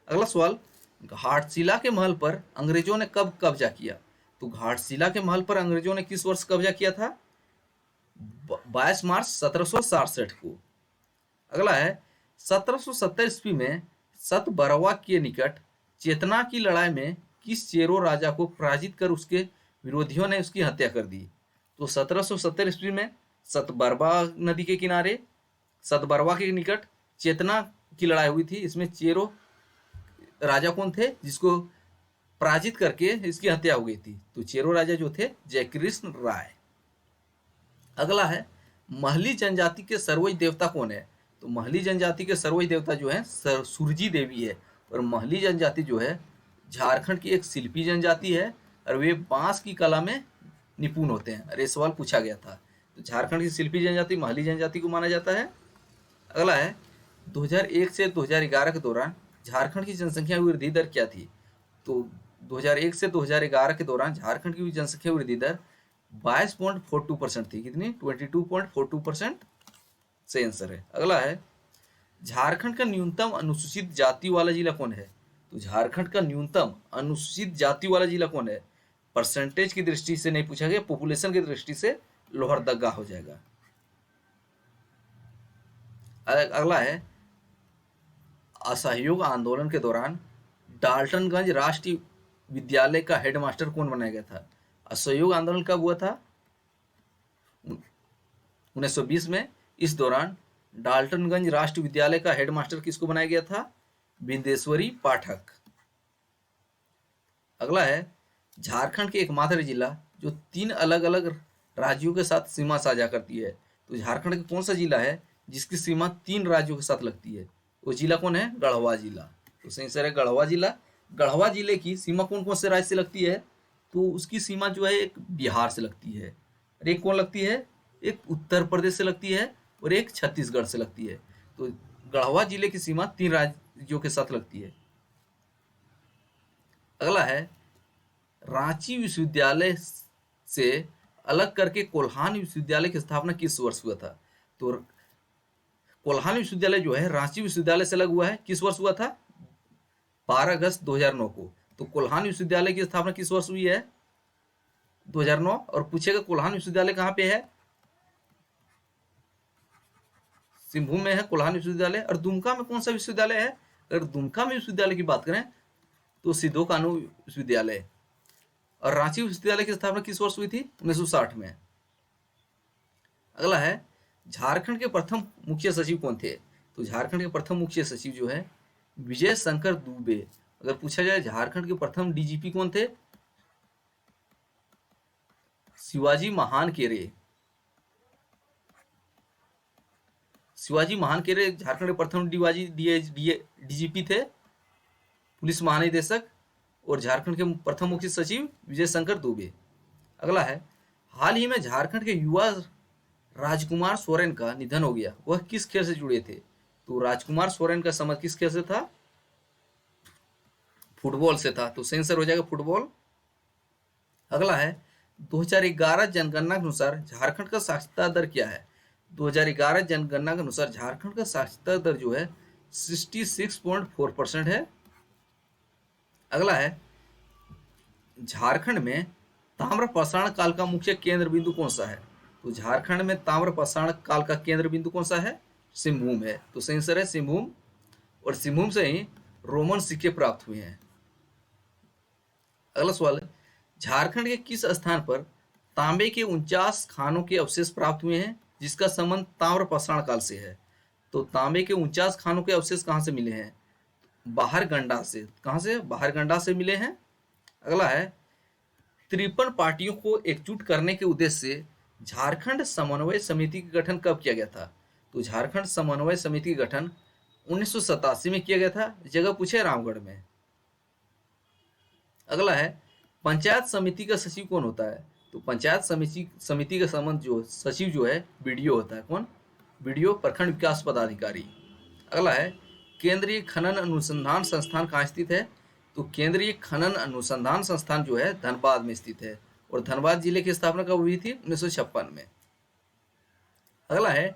अगला सवाल, घाटशिला के महल पर अंग्रेजों ने कब कब्जा किया? तो घाटशिला के महल पर अंग्रेजों ने किस वर्ष कब्जा किया था? 22 मार्च 1767 को। अगला है, 1770 ईस्वी में सतबरवा के निकट चेतना की लड़ाई में किस चेरो राजा को पराजित कर उसके विरोधियों ने उसकी हत्या कर दी? तो 1770 ईस्वी में सतबरवा नदी के किनारे सतबरवा के निकट चेतना की लड़ाई हुई थी। इसमें चेरो राजा कौन थे जिसको पराजित करके इसकी हत्या हो गई थी? तो चेरो राजा जो थे जयकृष्ण राय। अगला है, महली जनजाति के सर्वोच्च देवता कौन है? तो महली जनजाति के सर्वोच्च देवता जो है सुरजी देवी है। और महली जनजाति जो है झारखंड की एक शिल्पी जनजाति है और वे बांस की कला में निपुण होते हैं। अरे सवाल पूछा गया था। तो झारखंड की शिल्पी जनजाति महली जनजाति को माना जाता है। अगला है, 2001 से 2011 के दौरान झारखंड की जनसंख्या वृद्धि दर क्या थी? तो 2001 से 2011 के दौरान झारखंड की जनसंख्या वृद्धि दर 22.42% थी। कितनी? 22.42% से आंसर है। अगला है, झारखंड का न्यूनतम अनुसूचित जाति वाला जिला कौन है? तो झारखंड का न्यूनतम अनुसूचित जाति वाला जिला कौन है? परसेंटेज की दृष्टि से नहीं पूछा गया, पॉपुलेशन की दृष्टि से लोहरदगा हो जाएगा। अगला है, असहयोग आंदोलन के दौरान डाल्टनगंज राष्ट्रीय विद्यालय का हेडमास्टर कौन बनाया गया था? असहयोग आंदोलन कब हुआ था? 1920 में। इस दौरान डाल्टनगंज राष्ट्रीय विद्यालय का हेडमास्टर किसको बनाया गया था? बिंदेश्वरी पाठक। अगला है, झारखंड के एकमात्र जिला जो 3 अलग अलग राज्यों के साथ सीमा साझा करती है। तो झारखंड का कौन सा जिला है जिसकी सीमा 3 राज्यों के साथ लगती है? वो जिला कौन है? गढ़वा जिला। तो सही आंसर है गढ़वा जिला। गढ़वा जिले की सीमा कौन कौन से राज्य से लगती है? तो उसकी सीमा जो है एक बिहार से लगती है, और एक कौन लगती है? एक उत्तर प्रदेश से लगती है और एक छत्तीसगढ़ से लगती है। तो गढ़वा जिले की सीमा 3 राज्यों के साथ लगती है। अगला है, रांची विश्वविद्यालय से अलग करके कोल्हान विश्वविद्यालय की स्थापना किस वर्ष हुआ था? तो कोल्हान विश्वविद्यालय जो है रांची विश्वविद्यालय से अलग हुआ है, किस वर्ष हुआ था? 12 अगस्त 2009 को। तो कोल्हान विश्वविद्यालय की स्थापना किस वर्ष हुई है? 2009। और पूछेगा कोल्हान विश्वविद्यालय कहाँ पे है? सिंहभूम में है कोल्हान विश्वविद्यालय। और दुमका में कौन सा विश्वविद्यालय है? अगर दुमका में विश्वविद्यालय की बात करें तो सिद्धो कानू विश्वविद्यालय। और रांची विश्वविद्यालय की स्थापना किस वर्ष हुई थी? 1960 में। अगला है, झारखंड के प्रथम मुख्य सचिव कौन थे? तो झारखंड के प्रथम मुख्य सचिव जो है विजय शंकर दुबे। अगर पूछा जाए झारखंड के प्रथम डीजीपी कौन थे? शिवाजी महानकेरे। शिवाजी महानकेरे झारखंड के प्रथम डीजीपी थे, पुलिस महानिदेशक। और झारखंड के प्रथम मुख्य सचिव विजय शंकर दुबे। अगला है, हाल ही में झारखंड के युवा राजकुमार सोरेन का निधन हो गया, वह किस खेल से जुड़े थे? तो राजकुमार सोरेन का संबंध किस खेल से था? फुटबॉल से था। तो सही आंसर हो जाएगा फुटबॉल। अगला है, 2011 जनगणना के अनुसार झारखंड का साक्षरता दर क्या है? 2011 जनगणना के अनुसार झारखंड का साक्षरता दर जो है 66.4% है। अगला है, झारखंड में ताम्र प्रसारण काल का मुख्य केंद्र बिंदु कौन सा है? तो झारखंड में ताम्र प्रसारण काल का केंद्र बिंदु कौन सा है? सिंहभूम है। तो सही आंसर है सिंहभूम। और सिंहभूम से ही रोमन सिक्के प्राप्त हुए हैं। अगला सवाल है, झारखंड के किस स्थान पर तांबे के 49 खानों के अवशेष प्राप्त हुए हैं जिसका संबंध ताम्र प्रसारण काल से है? तो तांबे के 49 खानों के अवशेष कहाँ से मिले हैं? बाहर गंडा से। कहाँ से? बाहर गंडा से मिले हैं। अगला है, 53 पार्टियों को एकजुट करने के उद्देश्य से झारखंड समन्वय समिति का गठन कब किया गया था? तो झारखंड समन्वय समिति का गठन 1987 में किया गया था। जगह पूछे रामगढ़ में। अगला है पंचायत समिति का सचिव कौन होता है? तो पंचायत समिति का संबंध जो सचिव जो है बीडीओ होता है। कौन? बीडीओ, प्रखंड विकास पदाधिकारी। अगला है केंद्रीय खनन अनुसंधान संस्थान कहाँ स्थित है? तो केंद्रीय खनन अनुसंधान संस्थान जो है धनबाद में स्थित है। और धनबाद जिले की स्थापना कब हुई थी? 1956 में। अगला है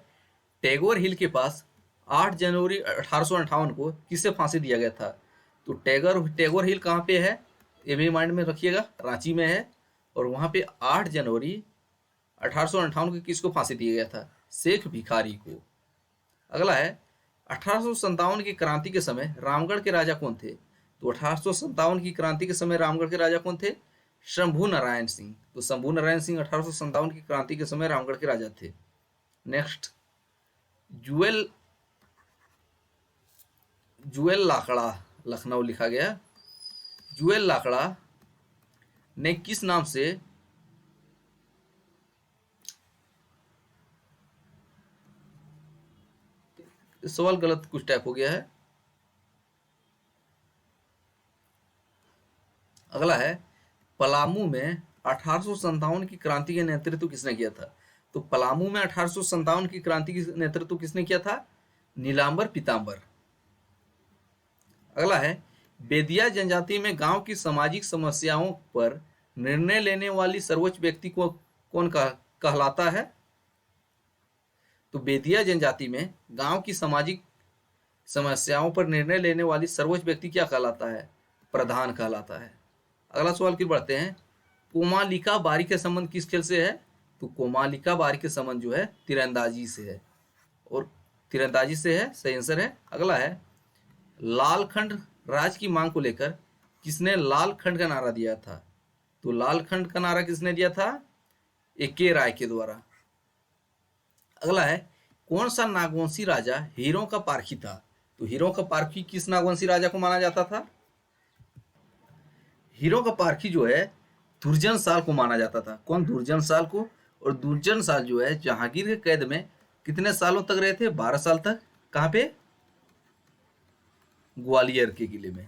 टैगोर हिल के पास 8 जनवरी 1858 को किससे फांसी दिया गया था? तो टैगोर हिल कहाँ पे है? ये भी माइंड में रखिएगा, रांची में है। और वहाँ पे 8 जनवरी 1858 को किसको फांसी दिया गया था? शेख भिखारी को। अगला है 1857 की क्रांति के समय रामगढ़ के राजा कौन थे? तो 1857 की क्रांति के समय रामगढ़ के राजा कौन थे? शंभू नारायण सिंह। तो शंभू नारायण सिंह 1857 की क्रांति के समय रामगढ़ के राजा थे। नेक्स्ट जुएल लाकड़ा, लखनऊ लिखा गया। जुएल लाकड़ा ने किस नाम से सवाल गलत कुछ टाइप हो गया है। अगला है पलामू में 1857 की क्रांति का नेतृत्व किसने किया था? तो पलामू में 1857 की क्रांति की नेतृत्व किसने किया था? नीलांबर पीतांबर। अगला है बेदिया जनजाति में गांव की सामाजिक समस्याओं पर निर्णय लेने वाली सर्वोच्च व्यक्ति को कौन कहलाता है? तो बेदिया जनजाति में गांव की सामाजिक समस्याओं पर निर्णय लेने वाली सर्वोच्च व्यक्ति क्या कहलाता है? प्रधान कहलाता है। अगला सवाल की बढ़ते हैं। कोमालिका बारी के संबंध किस खेल से है? तो कोमालिका बारी के संबंध जो है तीरंदाजी से है। और तीरंदाजी से है, सही आंसर है। अगला है लालखंड राज की मांग को लेकर किसने लालखंड का नारा दिया था? तो लालखंड का नारा किसने दिया था? ए.के. राय के द्वारा। अगला है कौन सा नागवंशी राजा हीरों का पारखी था? तो हीरों का पारखी किस नागवंशी राजा को माना जाता था? हीरों का पारखी जो है दुर्जन साल को माना जाता था। कौन? दुर्जन साल को। और दुर्जन साल जो है जहांगीर के कैद में कितने सालों तक रहे थे? 12 साल तक। कहाँ पे? ग्वालियर के किले में।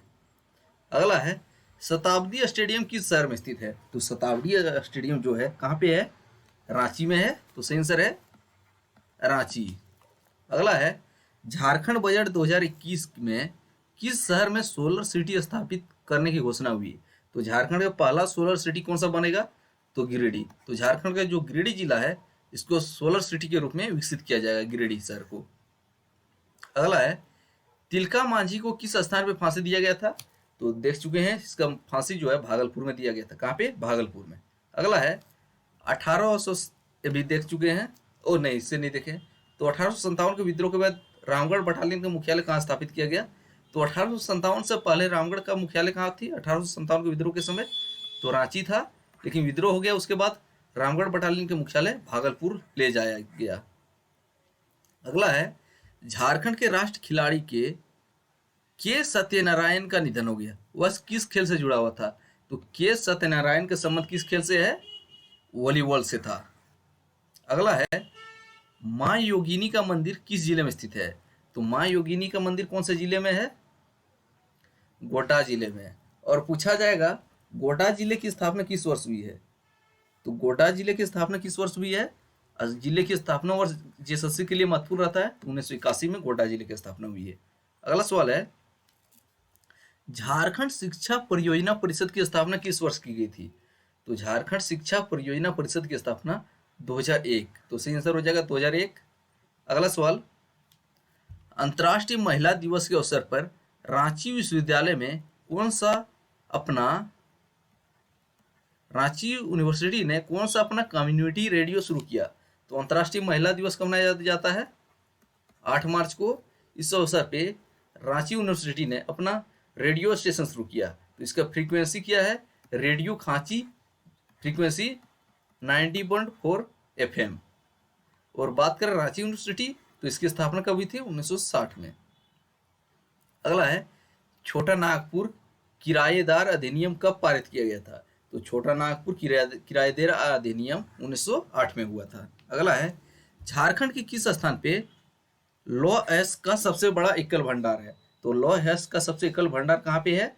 अगला है शताब्दी स्टेडियम किस शहर में स्थित है? तो शताब्दी स्टेडियम जो है कहाँ पे है? रांची में है। तो सही आंसर है रांची। अगला है झारखंड बजट 2021 में किस शहर में सोलर सिटी स्थापित करने की घोषणा हुई? तो झारखंड का पहला सोलर सिटी कौन सा बनेगा? तो गिरिडीह। तो झारखंड का जो गिरिडीह जिला है इसको सोलर सिटी के रूप में विकसित किया जाएगा, गिरिडीह शहर को। अगला है तिलका मांझी को किस स्थान पे फांसी दिया गया था? तो देख चुके हैं, इसका फांसी जो है भागलपुर में दिया गया था। कहाँ पे? भागलपुर में। अगला है 1800 भी देख चुके हैं। ओ नहीं, इससे नहीं देखे। तो 1857 के विद्रोह के बाद रामगढ़ बटालियन का मुख्यालय कहाँ स्थापित किया गया? तो 1857 से पहले रामगढ़ का मुख्यालय कहाँ थी? 1857 के विद्रोह के समय तो रांची था, लेकिन विद्रोह हो गया उसके बाद रामगढ़ बटालियन के मुख्यालय भागलपुर ले जाया गया। अगला है झारखंड के राष्ट्र खिलाड़ी के सत्यनारायण का निधन हो गया। वह किस खेल से जुड़ा हुआ था? तो के सत्यनारायण का संबंध किस खेल से है? वॉलीबॉल से था। अगला है माँ योगिनी का मंदिर किस जिले में स्थित है? तो माँ योगिनी का मंदिर कौन से जिले में है? गोड्डा जिले में। और पूछा जाएगा गोड्डा जिले की स्थापना किस वर्ष हुई है? तो गोड्डा जिले की स्थापना किस वर्ष हुई है? जिले की स्थापना वर्ष जीएसएससी के लिए महत्वपूर्ण रहता है। 1981 में गोड्डा जिले की स्थापना हुई है। अगला सवाल है झारखंड शिक्षा परियोजना परिषद की स्थापना किस वर्ष की गई थी? तो झारखंड शिक्षा परियोजना परिषद की स्थापना 2001। तो सही आंसर हो जाएगा 2001। अगला सवाल अंतर्राष्ट्रीय महिला दिवस के अवसर पर रांची विश्वविद्यालय में रांची यूनिवर्सिटी ने कौन सा अपना कम्युनिटी रेडियो शुरू किया? तो अंतर्राष्ट्रीय महिला दिवस कब मनाया जाता है? 8 मार्च को। इस अवसर पे रांची यूनिवर्सिटी ने अपना रेडियो स्टेशन शुरू किया। तो इसका फ्रीक्वेंसी क्या है? रेडियो खांची, फ्रीक्वेंसी 90.4 FM। और बात करें रांची यूनिवर्सिटी तो इसकी स्थापना कब हुई थी? 1960 में। अगला है छोटा नागपुर किराएदार अधिनियम कब पारित किया गया था? तो तो छोटा नागपुर किराएदार अधिनियम 1908 में हुआ था। अगला है, झारखंड के किस स्थान पे लौह अयस्क का सबसे बड़ा एकल भंडार है? तो लौह अयस्क का सबसे एकल भंडार कहाँ पे है?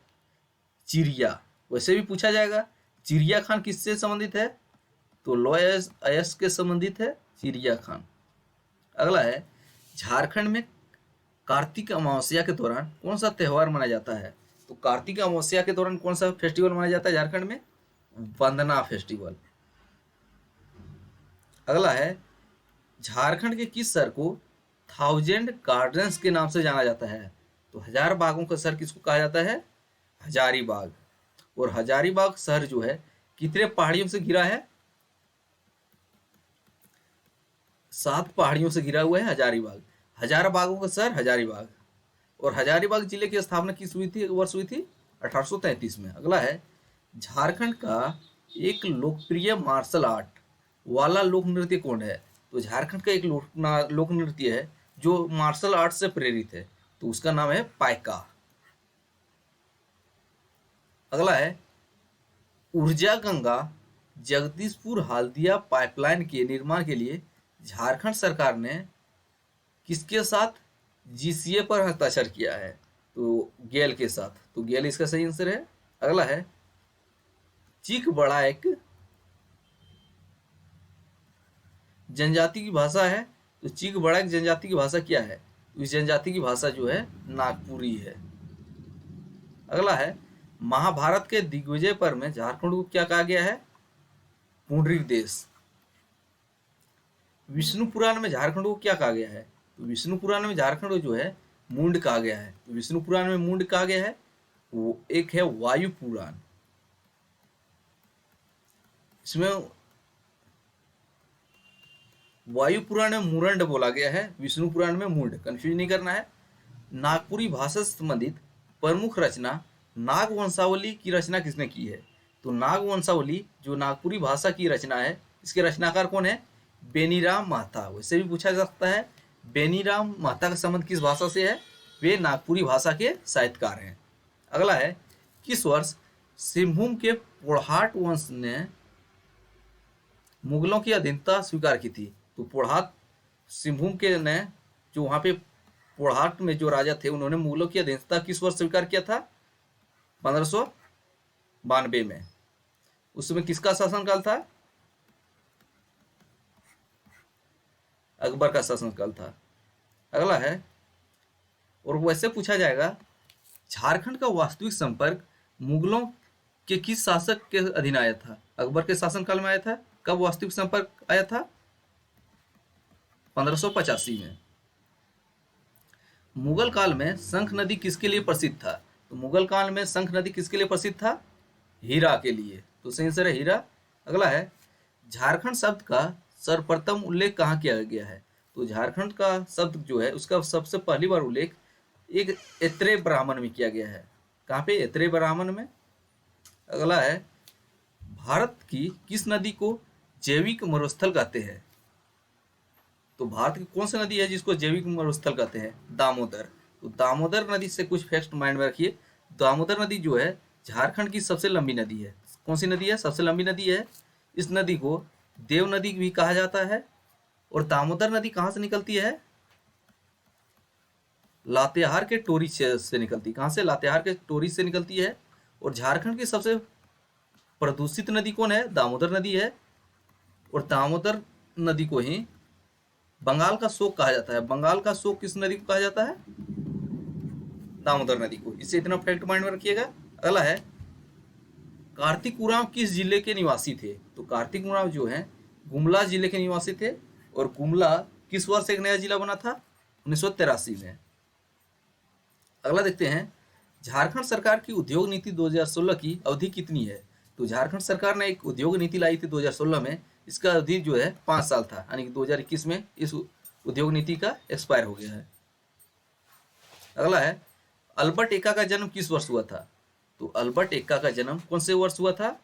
चिड़िया। वैसे भी पूछा जाएगा, चिड़िया खान किससे संबंधित है? तो लौह अयस्क के संबंधित है चिड़िया खान। अगला है, झारखंड में कार्तिक अमावस्या के दौरान कौन सा त्यौहार मनाया जाता है? तो कार्तिक अमावस्या के दौरान कौन सा फेस्टिवल मनाया जाता है झारखंड में? वंदना फेस्टिवल। अगला है, झारखंड के किस शहर को 1000 गार्डन्स के नाम से जाना जाता है? तो 1000 बागों का शहर किसको कहा जाता है? हजारीबाग। और हजारीबाग शहर जो है कितने पहाड़ियों से घिरा है? 7 पहाड़ियों से घिरा हुआ है हजारीबाग। 1000 बागों का शहर हजारीबाग। और हजारीबाग जिले की स्थापना किस वर्ष हुई थी? 1833 में। अगला है, झारखंड का एक लोकप्रिय मार्शल आर्ट वाला लोक नृत्य कौन है? तो झारखंड का एक लोक नृत्य है जो मार्शल आर्ट से प्रेरित है, तो उसका नाम है पाइका। अगला है, ऊर्जा गंगा जगदीशपुर हल्दिया पाइपलाइन के निर्माण के लिए झारखंड सरकार ने किसके साथ जीसीए पर हस्ताक्षर किया है? तो गेल के साथ। तो गेल इसका सही आंसर है। अगला है, चीक बड़ा एक जनजाति की भाषा है, तो चीक बड़ा एक जनजाति की भाषा क्या है? तो इस जनजाति की भाषा जो है नागपुरी है। अगला है, महाभारत के दिग्विजय पर्व में झारखंड को क्या कहा गया है? पुंडरीक देश। विष्णु पुराण में झारखंड को क्या कहा गया है? तो विष्णु पुराण में झारखंड को जो है मुंड कहा गया है। तो विष्णु पुराण में मुंड कहा गया है, वो एक है वायु पुराण। इसमें वायु पुराण में मुरंड बोला गया है, विष्णु पुराण में मुंड, कंफ्यूज नहीं करना है। नागपुरी भाषा से संबंधित प्रमुख रचना नाग वंशावली की रचना किसने की है? तो नाग वंशावली जो नागपुरी भाषा की रचना है, इसके रचनाकार कौन है? बेनीराम महता। वैसे भी पूछा जा सकता है, बेनीराम महता का संबंध किस भाषा से है? वे नागपुरी भाषा के साहित्यकार हैं। अगला है, किस वर्ष सिंहभूम के पोड़हाट वंश ने मुगलों की अधीनता स्वीकार की थी? तो पोड़हाट सिंहभूम के ने जो वहां पे पोड़हाट में जो राजा थे, उन्होंने मुगलों की अधीनता किस वर्ष स्वीकार किया था? 1592 में। उसमें किसका शासनकाल था? अकबर का शासनकाल था। अगला है, और वैसे पूछा जाएगा, झारखंड का वास्तविक संपर्क मुगलों के किस शासक के अधीन आया था? अकबर के शासनकाल में आया था। कब वास्तविक संपर्क आया था? 1585 में। मुगल काल में शंख नदी किसके लिए प्रसिद्ध था? तो मुगल काल में शंख नदी किसके लिए प्रसिद्ध था? हीरा के लिए। तो सही आंसर है हीरा। अगला है, झारखंड शब्द का सर्वप्रथम उल्लेख कहाँ किया गया है? तो झारखंड का शब्द जो है उसका सबसे पहली बार उल्लेख एक एत्रे ब्राह्मण में किया गया है। कहाँ पे? एत्रे ब्राह्मण में। अगला है, भारत की किस नदी को जैविक मरुस्थल कहते हैं? तो भारत की कौन सी नदी है जिसको जैविक मरुस्थल कहते हैं? दामोदर। तो दामोदर नदी से कुछ फैक्ट माइंड में रखिए। दामोदर नदी जो है झारखंड की सबसे लंबी नदी है। कौन सी नदी है? सबसे लंबी नदी है। इस नदी को देव नदी भी कहा जाता है। और दामोदर नदी कहाँ से निकलती है? लातेहार के टोरी से निकलती है। कहाँ से? लातेहार के टोरी से निकलती है। और झारखंड की सबसे प्रदूषित नदी कौन है? दामोदर नदी है। और दामोदर नदी को ही बंगाल का शोक कहा जाता है। बंगाल का शोक किस नदी को कहा जाता है? दामोदर नदी को। इससे इतना फैक्ट माइंड में रखिएगा। अगला है, कार्तिक उरांव किस जिले के निवासी थे? तो कार्तिक उरांव जो है गुमला जिले के निवासी थे। और गुमला किस वर्ष एक नया जिला बना था? 1983 में। अगला देखते हैं, झारखंड सरकार की उद्योग नीति 2016 की अवधि कितनी है? तो झारखंड सरकार ने एक उद्योग नीति लाई थी 2016 में। इसका अवधि जो है 5 साल था, यानी कि 2021 में इस उद्योग नीति का एक्सपायर हो गया है। अगला है, अल्बर्ट एक्का का जन्म किस वर्ष हुआ था? तो अल्बर्ट एक्का का जन्म कौन से वर्ष हुआ था?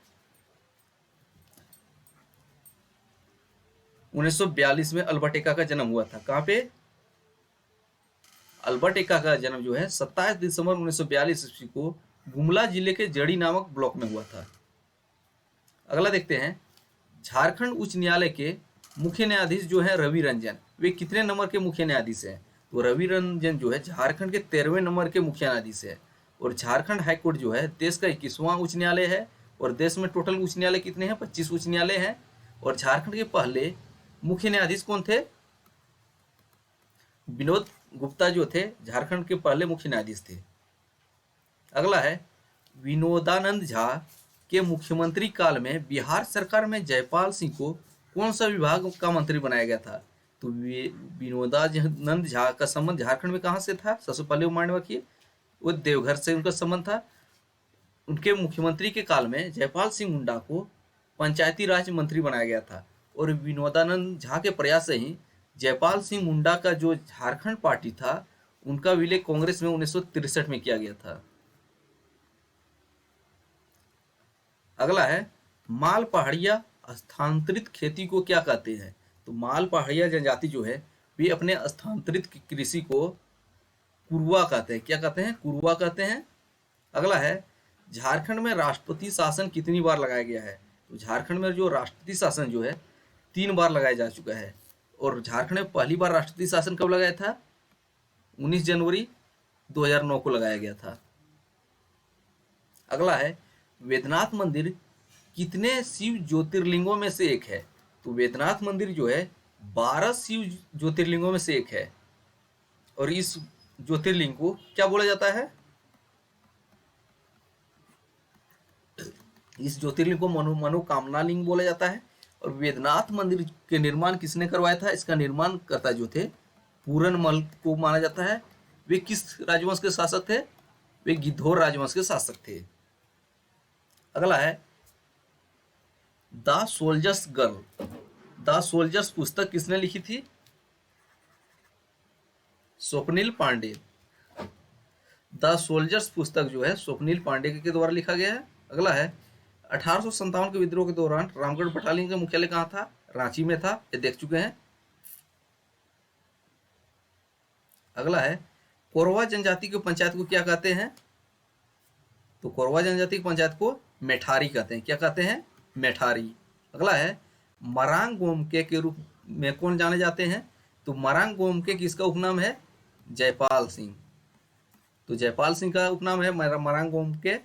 1942 में अल्बर्ट एक्का का जन्म हुआ था। कहाँ पे? अल्बर्ट एक्का का जन्म जो है 27 दिसंबर 1942 ईस्वी को गुमला जिले के जड़ी नामक ब्लॉक में हुआ था। अगला देखते हैं, झारखंड उच्च न्यायालय के मुख्य न्यायाधीश जो है रवि रंजन, वे कितने नंबर के मुख्य न्यायाधीश हैं? तो रवि रंजन जो है झारखंड के 13वें नंबर के मुख्य न्यायाधीश है। और झारखंड हाईकोर्ट जो है देश का 21वां उच्च न्यायालय है। और देश में टोटल उच्च न्यायालय कितने हैं? 25 उच्च न्यायालय हैं। और झारखंड के पहले मुख्य न्यायाधीश कौन थे? विनोद गुप्ता जो थे झारखंड के पहले मुख्य न्यायाधीश थे। अगला है, विनोदानंद झा के मुख्यमंत्री काल में बिहार सरकार में जयपाल सिंह को कौन सा विभाग का मंत्री बनाया गया था? तो विनोदानंद झा का संबंध झारखंड में कहाँ से था? सबसे पहले वो मांड रखिए, वो देवघर से उनका संबंध था। उनके मुख्यमंत्री के काल में जयपाल सिंह मुंडा को पंचायती राज मंत्री बनाया गया था। और विनोदानंद झा के प्रयास से ही जयपाल सिंह मुंडा का जो झारखंड पार्टी था उनका विलय कांग्रेस में 1963 में किया गया था। अगला है, माल पहाड़िया स्थानांतरित खेती को क्या कहते हैं? तो माल पहाड़िया जनजाति जो है वे अपने स्थानांतरित कृषि को कुरुआ कहते हैं। क्या कहते हैं? कुरुआ कहते हैं। अगला है, झारखंड में राष्ट्रपति शासन कितनी बार लगाया गया है? तो झारखंड में जो राष्ट्रपति शासन जो है 3 बार लगाया जा चुका है। और झारखंड में पहली बार राष्ट्रपति शासन कब लगाया था? 19 जनवरी 2009 को लगाया गया था। अगला है, वेदनाथ मंदिर कितने शिव ज्योतिर्लिंगों में से एक है? तो वेदनाथ मंदिर जो है 12 शिव ज्योतिर्लिंगों में से एक है। और इस ज्योतिर्लिंग को क्या बोला जाता है? इस ज्योतिर्लिंग को मनोकामना लिंग बोला जाता है। और वेदनाथ मंदिर के निर्माण किसने करवाया था? इसका निर्माण करता जो थे पूरनमल को माना जाता है। वे किस राजवंश के शासक थे? वे गिद्धौर राजवंश के शासक थे। अगला है, the soldiers girl, the soldiers पुस्तक किसने लिखी थी? स्वप्निल पांडे। द सोल्जर्स पुस्तक जो है स्वप्निल पांडे के द्वारा लिखा गया है। अगला है, 1857 के विद्रोह के दौरान रामगढ़ बटालियन का मुख्यालय कहाँ था? रांची में था, ये देख चुके हैं। अगला है, कोरवा जनजाति की पंचायत को क्या कहते हैं? तो कोरवा जनजाति की पंचायत को मेठारी कहते हैं। क्या कहते हैं? मेठारी। अगला है, मरांग गोमके के रूप में कौन जाने जाते हैं? तो मरांग गोमके किसका उपनाम है? जयपाल सिंह। तो जयपाल सिंह का उपनाम है मरांग गोमके।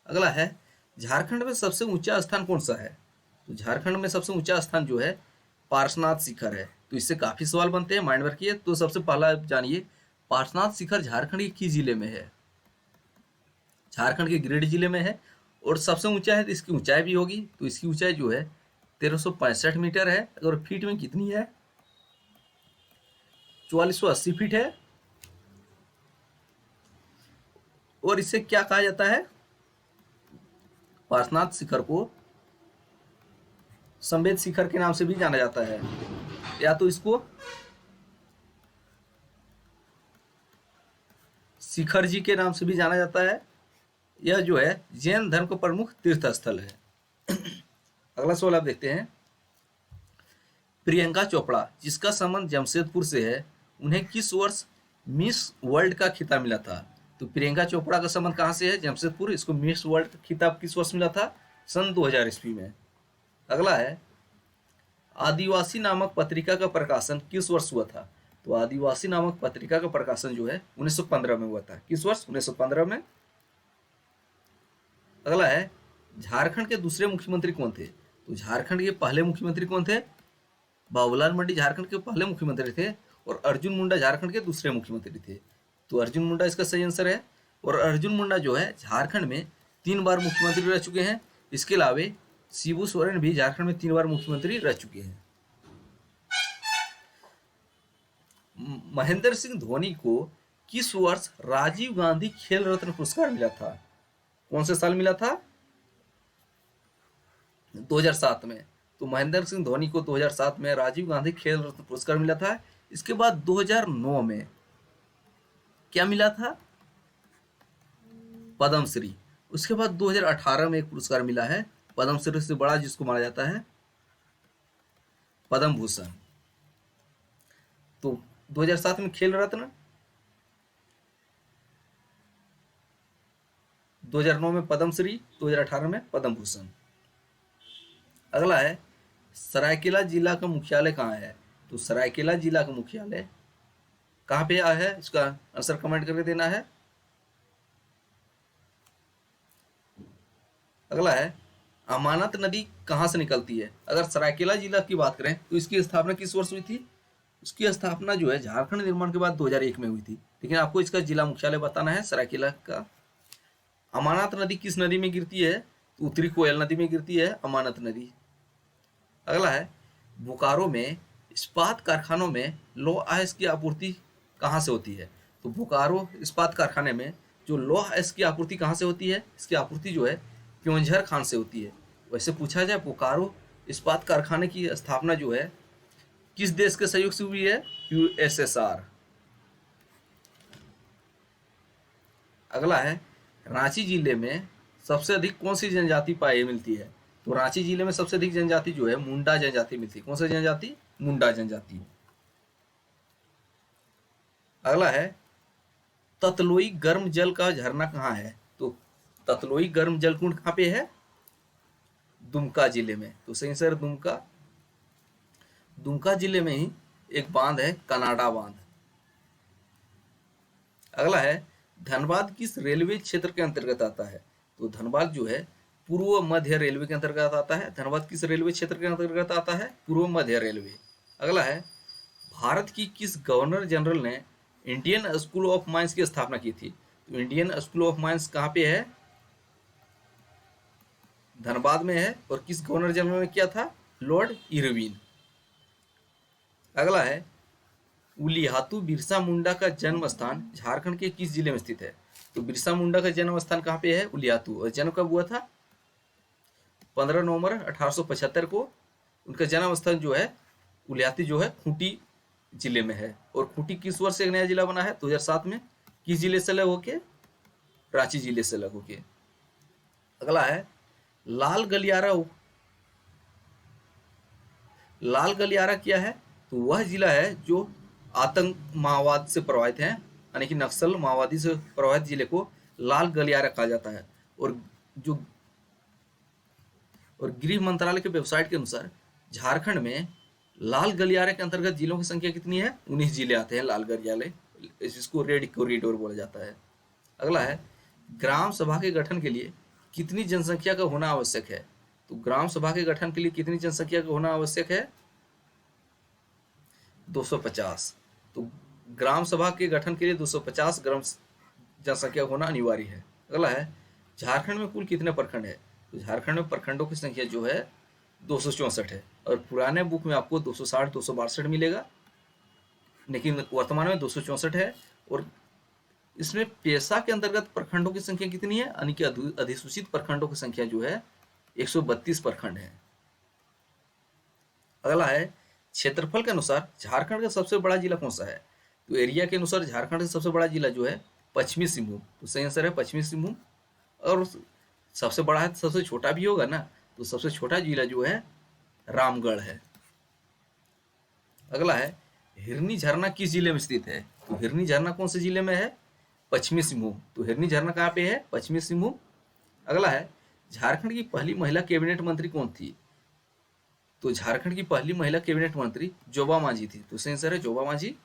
अगला है, झारखंड में सबसे ऊंचा स्थान कौन सा है? तो झारखंड में सबसे ऊंचा स्थान जो है पार्श्वनाथ शिखर है। तो इससे काफी सवाल बनते हैं, माइंड रखिए। तो सबसे पहला जानिए, पार्श्वनाथ शिखर झारखंड के किस जिले में है? झारखंड के गिरिडीह जिले में है। और सबसे ऊंचा है तो इसकी ऊंचाई भी होगी। तो इसकी ऊंचाई जो है 1365 मीटर है। और फीट में कितनी है? 4480 फीट है। और इसे क्या कहा जाता है? पार्श्वनाथ शिखर को संवेद शिखर के नाम से भी जाना जाता है, या तो इसको शिखर जी के नाम से भी जाना जाता है। यह जो है जैन धर्म का प्रमुख तीर्थ स्थल है। अगला सवाल आप देखते हैं, प्रियंका चोपड़ा जिसका संबंध जमशेदपुर से है, उन्हें किस वर्ष मिस वर्ल्ड का खिताब मिला था? तो प्रियंका चोपड़ा का संबंध कहाँ से है? जमशेदपुर। इसको मिस वर्ल्ड का खिताब किस वर्ष मिला था? सन 2000 ईस्वी में। अगला है, आदिवासी नामक पत्रिका का प्रकाशन किस वर्ष हुआ था? तो आदिवासी नामक पत्रिका का प्रकाशन जो है 1915 में हुआ था। किस वर्ष? 1915 में। अगला है, झारखंड के दूसरे मुख्यमंत्री कौन थे? तो झारखंड के पहले मुख्यमंत्री कौन थे? बाबूलाल मर्डी झारखंड के पहले मुख्यमंत्री थे। और अर्जुन मुंडा झारखंड के दूसरे मुख्यमंत्री थे। तो अर्जुन मुंडा इसका सही आंसर है। और अर्जुन मुंडा जो है झारखंड में 3 बार मुख्यमंत्री रह चुके हैं। इसके अलावा शिबू सोरेन भी झारखंड में 3 बार मुख्यमंत्री रह चुके हैं। महेंद्र सिंह धोनी को किस वर्ष राजीव गांधी खेल रत्न पुरस्कार मिला था? कौन से साल मिला था? 2007 में। तो महेंद्र सिंह धोनी को 2007 में राजीव गांधी खेल रत्न पुरस्कार मिला था। इसके बाद 2009 में क्या मिला था? पद्मश्री। उसके बाद 2018 में एक पुरस्कार मिला है पद्मश्री से बड़ा, जिसको माना जाता है पद्म भूषण। तो 2007 में खेल रत्न, 2009 में पद्मश्री, 2018 में पद्म भूषण। अगला है सरायकेला जिला का मुख्यालय कहाँ है? तो सरायकेला जिला का मुख्यालय कहाँ पे आया है? इसका आंसर कमेंट करके देना है। अगला है अमानत नदी कहाँ से निकलती है? अगर सरायकेला जिला की बात करें तो इसकी स्थापना किस वर्ष हुई थी? उसकी स्थापना जो है झारखंड निर्माण के बाद 2001 में हुई थी, लेकिन आपको इसका जिला मुख्यालय बताना है सरायकेला का। अमानत नदी किस नदी में गिरती है? तो उत्तरी कोयल नदी में गिरती है अमानत नदी। अगला है बोकारो में इस्पात कारखानों में लौह अयस्क की आपूर्ति कहाँ से होती है? तो बोकारो इस्पात कारखाने में जो लौह अयस्क की आपूर्ति कहाँ से होती है? इसकी आपूर्ति जो है क्योंझर खान से होती है। वैसे पूछा जाए बोकारो इस्पात कारखाने की स्थापना जो है किस देश के सहयोग से हुई है? यूएसएसआर। अगला है रांची जिले में सबसे अधिक कौन सी जनजाति पाई मिलती है? तो रांची जिले में सबसे अधिक जनजाति जो है मुंडा जनजाति मिलती है। कौन सी जनजाति? मुंडा जनजाति। अगला है ततलोई गर्म जल का झरना कहाँ है? तो ततलोई गर्म जल कुंड कहाँ पे है? दुमका जिले में। तो सही सर दुमका। दुमका जिले में ही एक बांध है कनाडा बांध। अगला है धनबाद किस रेलवे क्षेत्र के अंतर्गत आता है? तो धनबाद जो है पूर्व मध्य रेलवे के अंतर्गत आता है। धनबाद किस रेलवे क्षेत्र के अंतर्गत आता है? पूर्व मध्य रेलवे। अगला है भारत की किस गवर्नर जनरल ने इंडियन स्कूल ऑफ माइंस की स्थापना की थी? तो इंडियन स्कूल ऑफ माइंस कहाँ पे है? धनबाद में है। और किस गवर्नर जनरल ने किया था? Lord Irwin. अगला है उलियातू बिरसा मुंडा का जन्म स्थान झारखंड के किस जिले में स्थित है? तो बिरसा मुंडा का जन्म स्थान कहाँ पे है? उलियातू। और जन्म कब हुआ था? 15 नवंबर 1875 को। उनका जन्म स्थान जो है उलियाती जो है खूंटी जिले में है। और खूंटी किस वर्ष से एक नया जिला बना है? 2007 में। किस जिले से अलग होके? रांची जिले से अलग होके। अगला है लाल गलियारा। लाल गलियारा क्या है? तो वह जिला है जो आतंक माओवाद से प्रभावित है, यानी कि नक्सल माओवादी से प्रभावित जिले को लाल गलियारा कहा जाता है। और जो गृह मंत्रालय के वेबसाइट के अनुसार झारखंड में लाल गलियारे के अंतर्गत जिलों की संख्या कितनी है? 19 जिले आते हैं लाल गलियारे, जिसको रेड कॉरिडोर बोला जाता है। अगला है ग्राम सभा के गठन के लिए कितनी जनसंख्या का होना आवश्यक है? तो ग्राम सभा के गठन के लिए कितनी जनसंख्या का होना आवश्यक है? 250। तो ग्राम सभा के गठन के लिए 250 ग्राम जनसंख्या होना अनिवार्य है। अगला है झारखंड में कुल कितने प्रखंड है? तो झारखंड में प्रखंडों की संख्या जो है 264 है। और पुराने बुक में आपको 260 262 मिलेगा, लेकिन वर्तमान में 264 है। और इसमें पेशा के अंतर्गत प्रखंडों की संख्या कितनी है? यानी कि अधिसूचित प्रखंडों की संख्या जो है 132 प्रखंड है। अगला है क्षेत्रफल के अनुसार झारखंड का सबसे बड़ा जिला कौन सा है? तो एरिया के अनुसार झारखंड का सबसे बड़ा जिला जो है पश्चिमी सिंहभूम। तो सही आंसर है पश्चिमी सिंहभूम। और सबसे बड़ा है तो सबसे छोटा भी होगा ना, तो सबसे छोटा जिला जो है रामगढ़ है। अगला है हिरनी झरना किस जिले में स्थित है? तो हिरनी झरना कौन से जिले में है? पश्चिमी सिंहभूम। तो हिरनी झरना कहाँ पे है? पश्चिमी सिंहभूम। अगला है झारखंड की पहली महिला कैबिनेट मंत्री कौन थी? तो झारखंड की पहली महिला कैबिनेट मंत्री जोबा मांझी थी। तो सही आंसर है जोबा मांझी।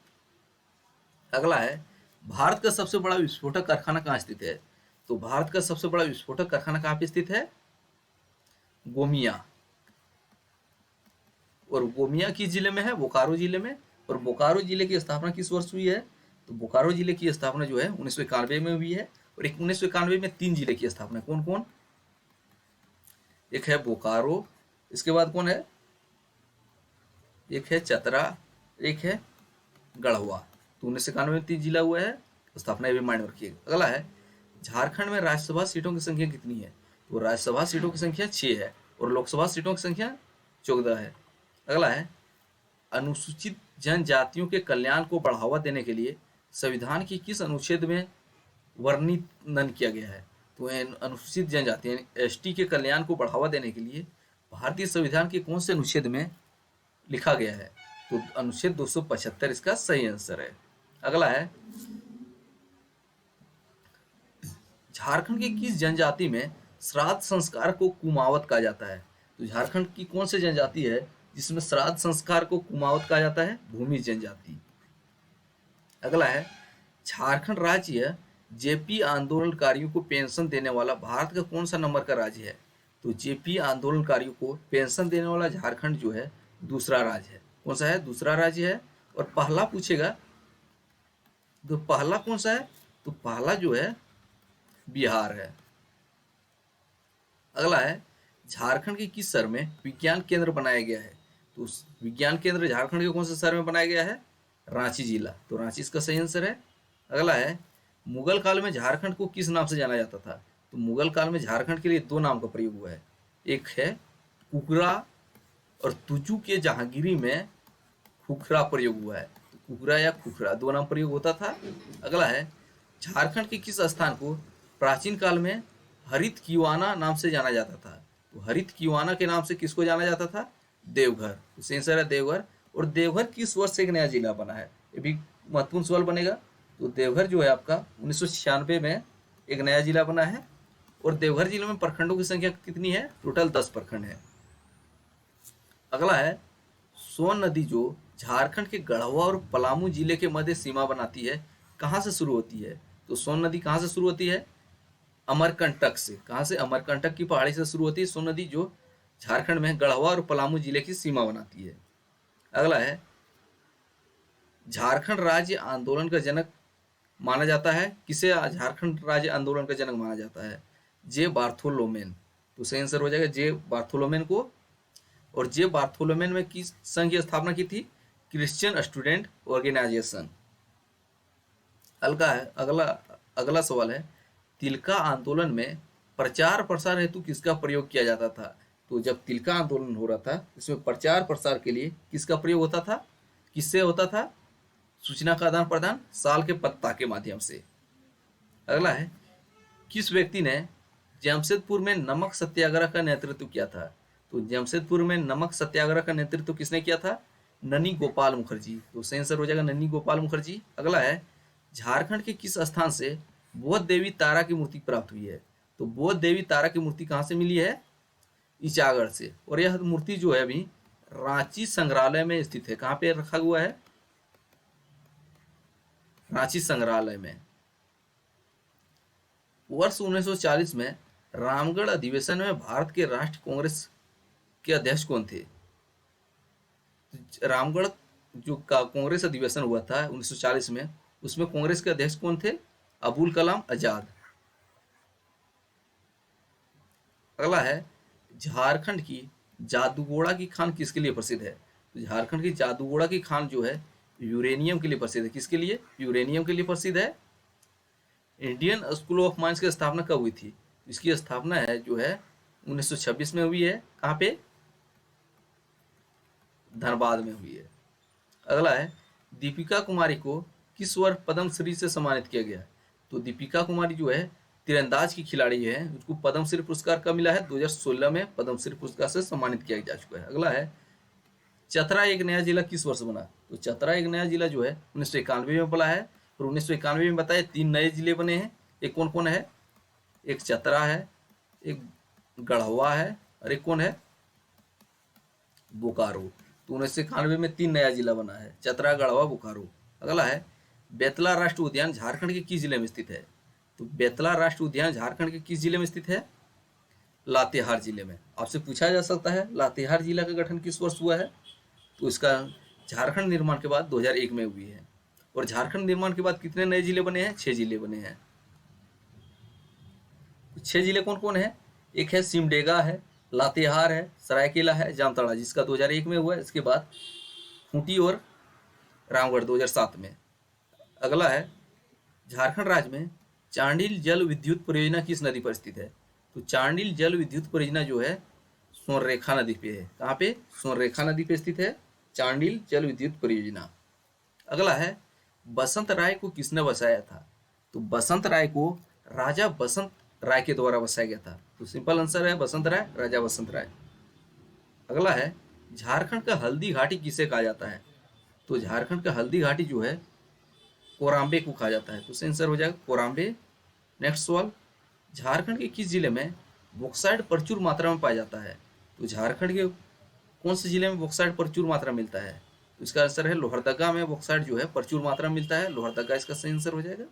अगला है भारत का सबसे बड़ा विस्फोटक कारखाना कहाँ स्थित है? तो भारत का सबसे बड़ा विस्फोटक कारखाना कहाँ पे स्थित है? गोमिया। और गोमिया किस जिले में है? बोकारो जिले में। और बोकारो जिले की स्थापना किस वर्ष हुई है? तो बोकारो जिले की स्थापना जो है 1991 में हुई है। और 1991 में 3 जिले की स्थापना। कौन कौन? एक है बोकारो, इसके बाद कौन है? एक है चतरा, एक है गढ़वा। तो 1991 में 3 जिला हुआ है, स्थापना भी माइंड रखिएगा। अगला है झारखंड में राज्यसभा सीटों की संख्या कितनी है? तो राज्यसभा सीटों की संख्या 6 है और लोकसभा सीटों की संख्या 14 है। अगला है अनुसूचित जनजातियों के कल्याण को बढ़ावा देने के लिए संविधान की किस अनुच्छेद में वर्णन किया गया है? तो अनुसूचित जनजाति यानी एसटी के कल्याण को बढ़ावा देने के लिए भारतीय संविधान के कौन से अनुच्छेद में लिखा गया है? तो अनुच्छेद 275 इसका सही आंसर है। अगला है झारखंड की किस जनजाति में श्राद्ध संस्कार को कुमावत कहा जाता है? तो झारखंड की कौन सी जनजाति है जिसमें श्राद्ध संस्कार को कुमाऊत कहा जाता है? भूमि जनजाति। अगला है, झारखंड राज्य जेपी आंदोलनकारियों को पेंशन देने वाला भारत का कौन सा नंबर का राज्य है? तो जेपी आंदोलनकारियों को पेंशन देने वाला झारखंड जो है दूसरा राज्य है। कौन सा है? दूसरा राज्य है। और पहला पूछेगा तो पहला कौन सा है? तो पहला जो है बिहार है। अगला है, झारखंड के किस शहर में विज्ञान केंद्र बनाया गया है? तो उस विज्ञान केंद्र झारखंड के कौन से शहर में बनाया गया है? रांची जिला। तो रांची इसका सही आंसर है। अगला है, मुगल काल में झारखंड को किस नाम से जाना जाता था? तो मुगल काल में झारखंड के लिए दो नाम का प्रयोग हुआ है, एक है कुकरा और तुजू के जहांगीरी में खुखरा प्रयोग हुआ है। तो कुकरा या खुखरा दो नाम प्रयोग होता था। अगला है, झारखंड के किस स्थान को प्राचीन काल में हरित कीवाना नाम से जाना जाता था? तो हरित कीवाना के नाम से किसको जाना जाता था? देवघर। तो सही आंसर है देवघर। और देवघर किस वर्ष से एक नया जिला बना है? ये भी महत्वपूर्ण सवाल बनेगा। तो देवघर जो है आपका 1996 में एक नया जिला बना है। और देवघर जिले में प्रखंडों की संख्या कितनी है? टोटल 10 प्रखंड है। अगला है, सोन नदी जो झारखंड के गढ़वा और पलामू जिले के मध्य सीमा बनाती है, कहाँ से शुरू होती है? तो सोन नदी कहाँ से शुरू होती है? अमरकंटक से। कहाँ से? अमरकंटक की पहाड़ी से शुरू होती है सोन नदी, जो झारखंड में गढ़वा और पलामू जिले की सीमा बनाती है। अगला है, झारखंड राज्य आंदोलन का जनक माना जाता है किसे? झारखंड राज्य आंदोलन का जनक माना जाता है जे बार्थोलोमेन। तो सही आंसर हो जाएगा जे बार्थोलोमेन को। और जे बार्थोलोमेन में किस संघ की स्थापना की थी? Christian student organization. अगला अगला सवाल है, तिलका आंदोलन में प्रचार प्रसार हेतु किसका प्रयोग किया जाता था? तो जब तिलका आंदोलन हो रहा था, इसमें प्रचार प्रसार के लिए किसका प्रयोग होता था? किससे होता था? सूचना का आदान प्रदान साल के पत्ता के माध्यम से। अगला है, किस व्यक्ति ने जमशेदपुर में नमक सत्याग्रह का नेतृत्व किया था? तो जमशेदपुर में नमक सत्याग्रह का नेतृत्व किसने किया था? ननी गोपाल मुखर्जी। तो सही आंसर हो जाएगा ननी गोपाल मुखर्जी। अगला है, झारखंड के किस स्थान से बौद्ध देवी तारा की मूर्ति प्राप्त हुई है? तो बौद्ध देवी तारा की मूर्ति कहाँ से मिली है? ईचागढ़ से। और यह मूर्ति जो है अभी रांची संग्रहालय में स्थित है। कहाँ पे रखा हुआ है? रांची संग्रहालय में। वर्ष 1940 में रामगढ़ अधिवेशन में भारत के राष्ट्रीय कांग्रेस के अध्यक्ष कौन थे? रामगढ़ जो कांग्रेस अधिवेशन हुआ था 1940 में, उसमें कांग्रेस के अध्यक्ष कौन थे? अबुल कलाम आजाद। अगला है, झारखंड की जादूगोड़ा की खान किसके लिए प्रसिद्ध है? तो झारखंड की जादूगोड़ा की खान जो है यूरेनियम के लिए प्रसिद्ध है। किसके लिए? यूरेनियम के लिए प्रसिद्ध है। इंडियन स्कूल ऑफ माइंस की स्थापना कब हुई थी? इसकी स्थापना है जो है 1926 में हुई है। कहाँ पे? धनबाद में हुई है। अगला है, दीपिका कुमारी को किस वर्ष पद्म श्री से सम्मानित किया गया? तो दीपिका कुमारी जो है तीरंदाज की खिलाड़ी है, उसको पद्मश्री पुरस्कार कब मिला है? 2016 में पद्मश्री पुरस्कार से सम्मानित किया जा चुका है। अगला है, चतरा एक नया जिला किस वर्ष बना? तो चतरा एक नया जिला जो है 1991 में बना है। और 1991 में बताए 3 नए जिले बने हैं। एक कौन कौन है? एक चतरा है, एक गढ़वा है, और एक कौन है? बोकारो। तो 1991 में 3 नया जिला बना है, चतरा, गढ़वा, बोकारो। अगला है, बेतला राष्ट्रीय उद्यान झारखंड के किस जिले में स्थित है? तो बेतला राष्ट्रीय उद्यान झारखंड के किस जिले में स्थित है? लातेहार जिले में। आपसे पूछा जा सकता है लातेहार जिला का गठन किस वर्ष हुआ है? तो इसका झारखंड निर्माण के बाद 2001 में हुई है। और झारखंड निर्माण के बाद कितने नए जिले बने हैं? 6 जिले बने हैं। 6 जिले कौन कौन है? एक है सिमडेगा है, लातेहार है, सरायकेला है, जामताड़ा जिसका 2001 में हुआ है। इसके बाद खूंटी और रामगढ़ 2007 में। अगला है, झारखंड राज्य में चांडिल जल विद्युत परियोजना किस नदी पर स्थित है? तो चांडिल जल विद्युत परियोजना जो है सोनरेखा नदी पे है। कहाँ पे? सोनरेखा नदी पे स्थित है चांडिल जल विद्युत परियोजना। अगला है, बसंत राय को किसने बसाया था? तो बसंत राय को राजा बसंत राय के द्वारा बसाया गया था। तो सिंपल आंसर है बसंत राय, राजा बसंत राय। अगला है, झारखंड का हल्दी घाटी किसे कहा जाता है? तो झारखंड का हल्दी घाटी जो है कोराम्बे को कहा जाता है। तो आंसर हो जाएगा कोराम्बे। नेक्स्ट सवाल, झारखंड के किस जिले में बॉक्साइट प्रचुर मात्रा में पाया जाता है? तो झारखंड के कौन से जिले में बॉक्साइट प्रचुर मात्रा मिलता है? तो इसका आंसर है लोहरदगा में बॉक्साइट जो है प्रचुर मात्रा में मिलता है। लोहरदगा इसका सही आंसर हो जाएगा।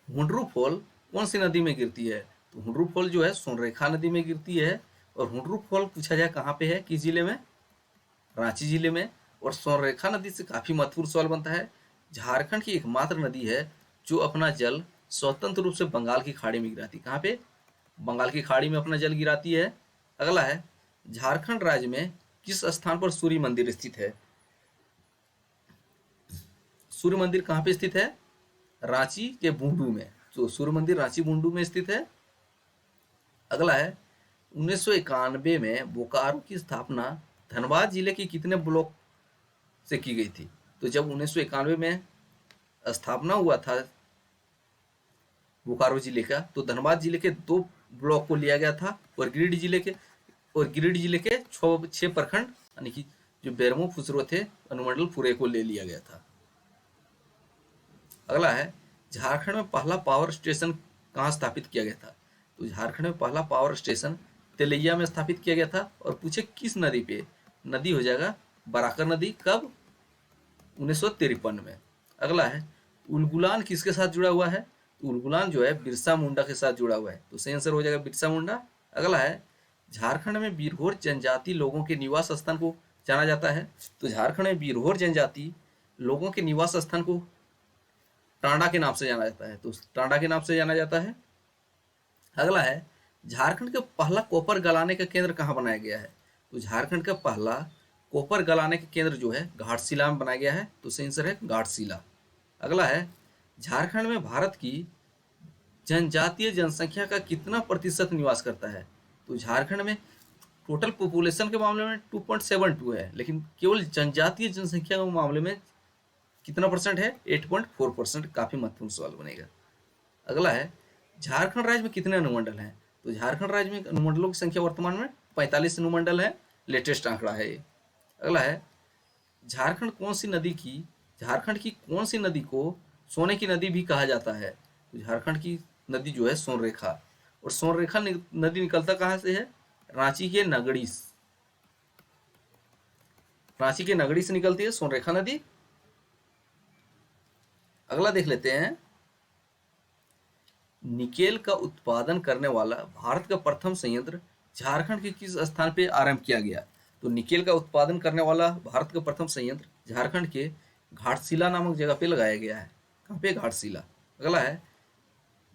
हुंडरू फॉल कौन सी नदी में गिरती है? तो हुंडरू फॉल जो है सोनरेखा नदी में गिरती है। और हुंडरू फॉल पूछा जाए कहाँ पे है, किस जिले में? रांची जिले में। और सोनरेखा नदी से काफी महत्वपूर्ण सवाल बनता है। झारखंड की एकमात्र नदी है जो अपना जल स्वतंत्र रूप से बंगाल की खाड़ी में गिराती है। कहाँ पे? बंगाल की खाड़ी में अपना जल गिराती है। अगला है, झारखंड राज्य में किस स्थान पर सूर्य मंदिर स्थित है? सूर्य मंदिर कहाँ पे स्थित है? रांची के बूंदू में। तो सूर्य मंदिर रांची बूंदू में स्थित है। अगला है, 1991 में बोकारो की स्थापना धनबाद जिले के कितने ब्लॉक से की गई थी? तो जब 1991 में स्थापना हुआ था बोकारो जिले का, तो धनबाद जिले के 2 ब्लॉक को लिया गया था और गिरिडीह जिले के 6 प्रखंड यानी कि जो बेरमो फुसरो थे अनुमंडल पूरे को ले लिया गया था। अगला है, झारखंड में पहला पावर स्टेशन कहाँ स्थापित किया गया था? तो झारखंड में पहला पावर स्टेशन तेलैया में स्थापित किया गया था। और पूछे किस नदी पे? नदी हो जाएगा बराकर नदी। कब? 1953 में। अगला है, उलगुलान किसके साथ जुड़ा हुआ है? तो उलगुलान जो है बिरसा मुंडा के साथ जुड़ा हुआ है। तो सही आंसर हो जाएगा बिरसा मुंडा। अगला है, झारखंड में बीरहोर जनजाति लोगों के निवास स्थान को जाना जाता है। तो झारखंड में बीरहोर जनजाति लोगों के निवास स्थान को टांडा के नाम से जाना जाता है। तो टांडा के नाम से जाना जाता है। अगला है, झारखंड का पहला कॉपर गलाने का केंद्र कहाँ बनाया गया है? तो झारखंड का पहला कॉपर गलाने का केंद्र जो है घाटशिला में बनाया गया है। तो सही आंसर है घाटशिला। अगला है, झारखंड में भारत की जनजातीय जनसंख्या का कितना प्रतिशत निवास करता है? तो झारखंड में टोटल पॉपुलेशन के मामले में 2.72 है, लेकिन केवल जनजातीय जनसंख्या के मामले में कितना परसेंट है? 8.4%। काफी महत्वपूर्ण सवाल बनेगा। अगला है, झारखंड राज्य में कितने अनुमंडल हैं? तो झारखंड राज्य में अनुमंडलों की संख्या वर्तमान में 45 अनुमंडल है। लेटेस्ट आंकड़ा है ये। अगला है, झारखंड की कौन सी नदी को सोने की नदी भी कहा जाता है? तो झारखंड की नदी जो है सोनरेखा। और सोनरेखा नदी निकलता कहाँ से है? रांची के नगड़ी से निकलती है सोनरेखा नदी। अगला देख लेते हैं, निकेल का उत्पादन करने वाला भारत का प्रथम संयंत्र झारखंड के किस स्थान पे आरंभ किया गया? तो निकेल का उत्पादन करने वाला भारत का प्रथम संयंत्र झारखंड के घाटशिला नामक जगह पे लगाया गया है। कहाँ पे? घाटशिला। अगला है,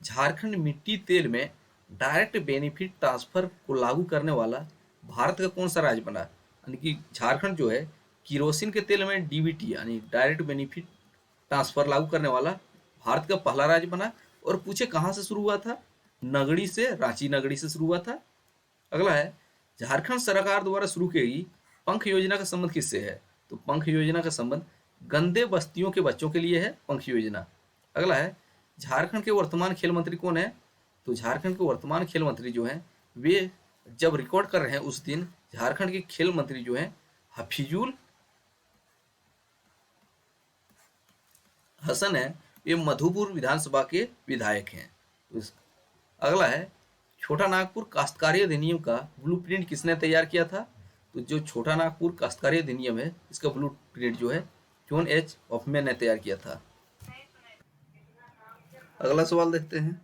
झारखंड मिट्टी तेल में डायरेक्ट बेनिफिट ट्रांसफर को लागू करने वाला भारत का कौन सा राज्य बना? यानी कि झारखंड जो है किरोसिन के तेल में डीबीटी यानी डायरेक्ट बेनिफिट ट्रांसफर लागू करने वाला भारत का पहला राज्य बना। और पूछे कहाँ से शुरू हुआ था? नगड़ी से, रांची नगड़ी से शुरू हुआ था। अगला है, झारखंड सरकार द्वारा शुरू की गई पंख योजना का संबंध किससे है? तो पंख योजना का संबंध गंदे बस्तियों के बच्चों के लिए है पंख योजना। अगला है, झारखंड के वर्तमान खेल मंत्री कौन है? तो झारखंड के वर्तमान खेल मंत्री जो हैं वे जब रिकॉर्ड कर रहे हैं उस दिन झारखंड के खेल मंत्री जो हैं हफीजुल हसन है। ये मधुपुर विधानसभा के विधायक हैं। तो अगला है, छोटा नागपुर काश्तकारी अधिनियम का ब्लूप्रिंट किसने तैयार किया था? तो जो छोटा नागपुर काश्तकारी अधिनियम है इसका ब्लूप्रिंट जो है जॉन एच हॉफमैन ने तैयार किया था। अगला सवाल देखते हैं,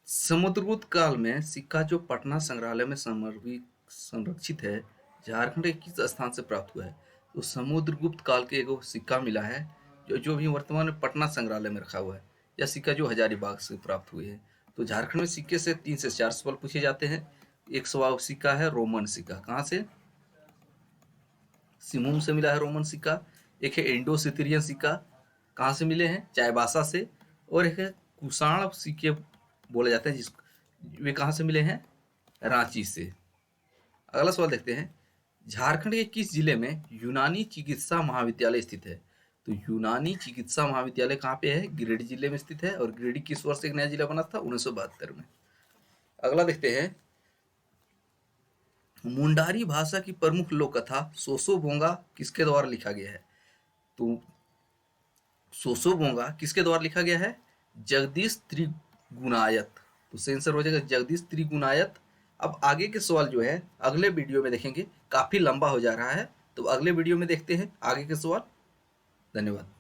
समुद्रगुप्त काल में सिक्का जो पटना संग्रहालय में संरक्षित है झारखंड के किस स्थान से प्राप्त हुआ है? तो समुद्रगुप्त काल के एगो सिक्का मिला है जो भी वर्तमान में पटना संग्रहालय में रखा हुआ है। यह सिक्का जो हजारीबाग से प्राप्त हुए है। तो झारखंड में सिक्के से 3 से 4 सवाल पूछे जाते हैं। एक सवाल सिक्का है रोमन सिक्का। कहाँ से? सिमुम से मिला है रोमन सिक्का। एक है इंडो सिथिरियन सिक्का। कहाँ से मिले हैं? चायबासा से। और एक है कुषाण सिक्के बोले जाते हैं वे कहाँ से मिले हैं? रांची से। अगला सवाल देखते हैं, झारखंड के किस जिले में यूनानी चिकित्सा महाविद्यालय स्थित है? तो यूनानी चिकित्सा महाविद्यालय कहाँ पे है? गिरिडीह जिले में स्थित है। और गिरिडीह किस वर्ष एक नया जिला बना था? 1972 में। अगला देखते हैं, मुंडारी भाषा की प्रमुख लोक कथा सोसो बोंगा किसके द्वारा लिखा गया है? तो सोसो बोंगा किसके द्वारा लिखा गया है? जगदीश त्रिगुणायत। तो आंसर हो जाएगा जगदीश त्रिगुणायत। अब आगे के सवाल जो है अगले वीडियो में देखेंगे, काफ़ी लंबा हो जा रहा है, तो अगले वीडियो में देखते हैं आगे के सवाल। धन्यवाद।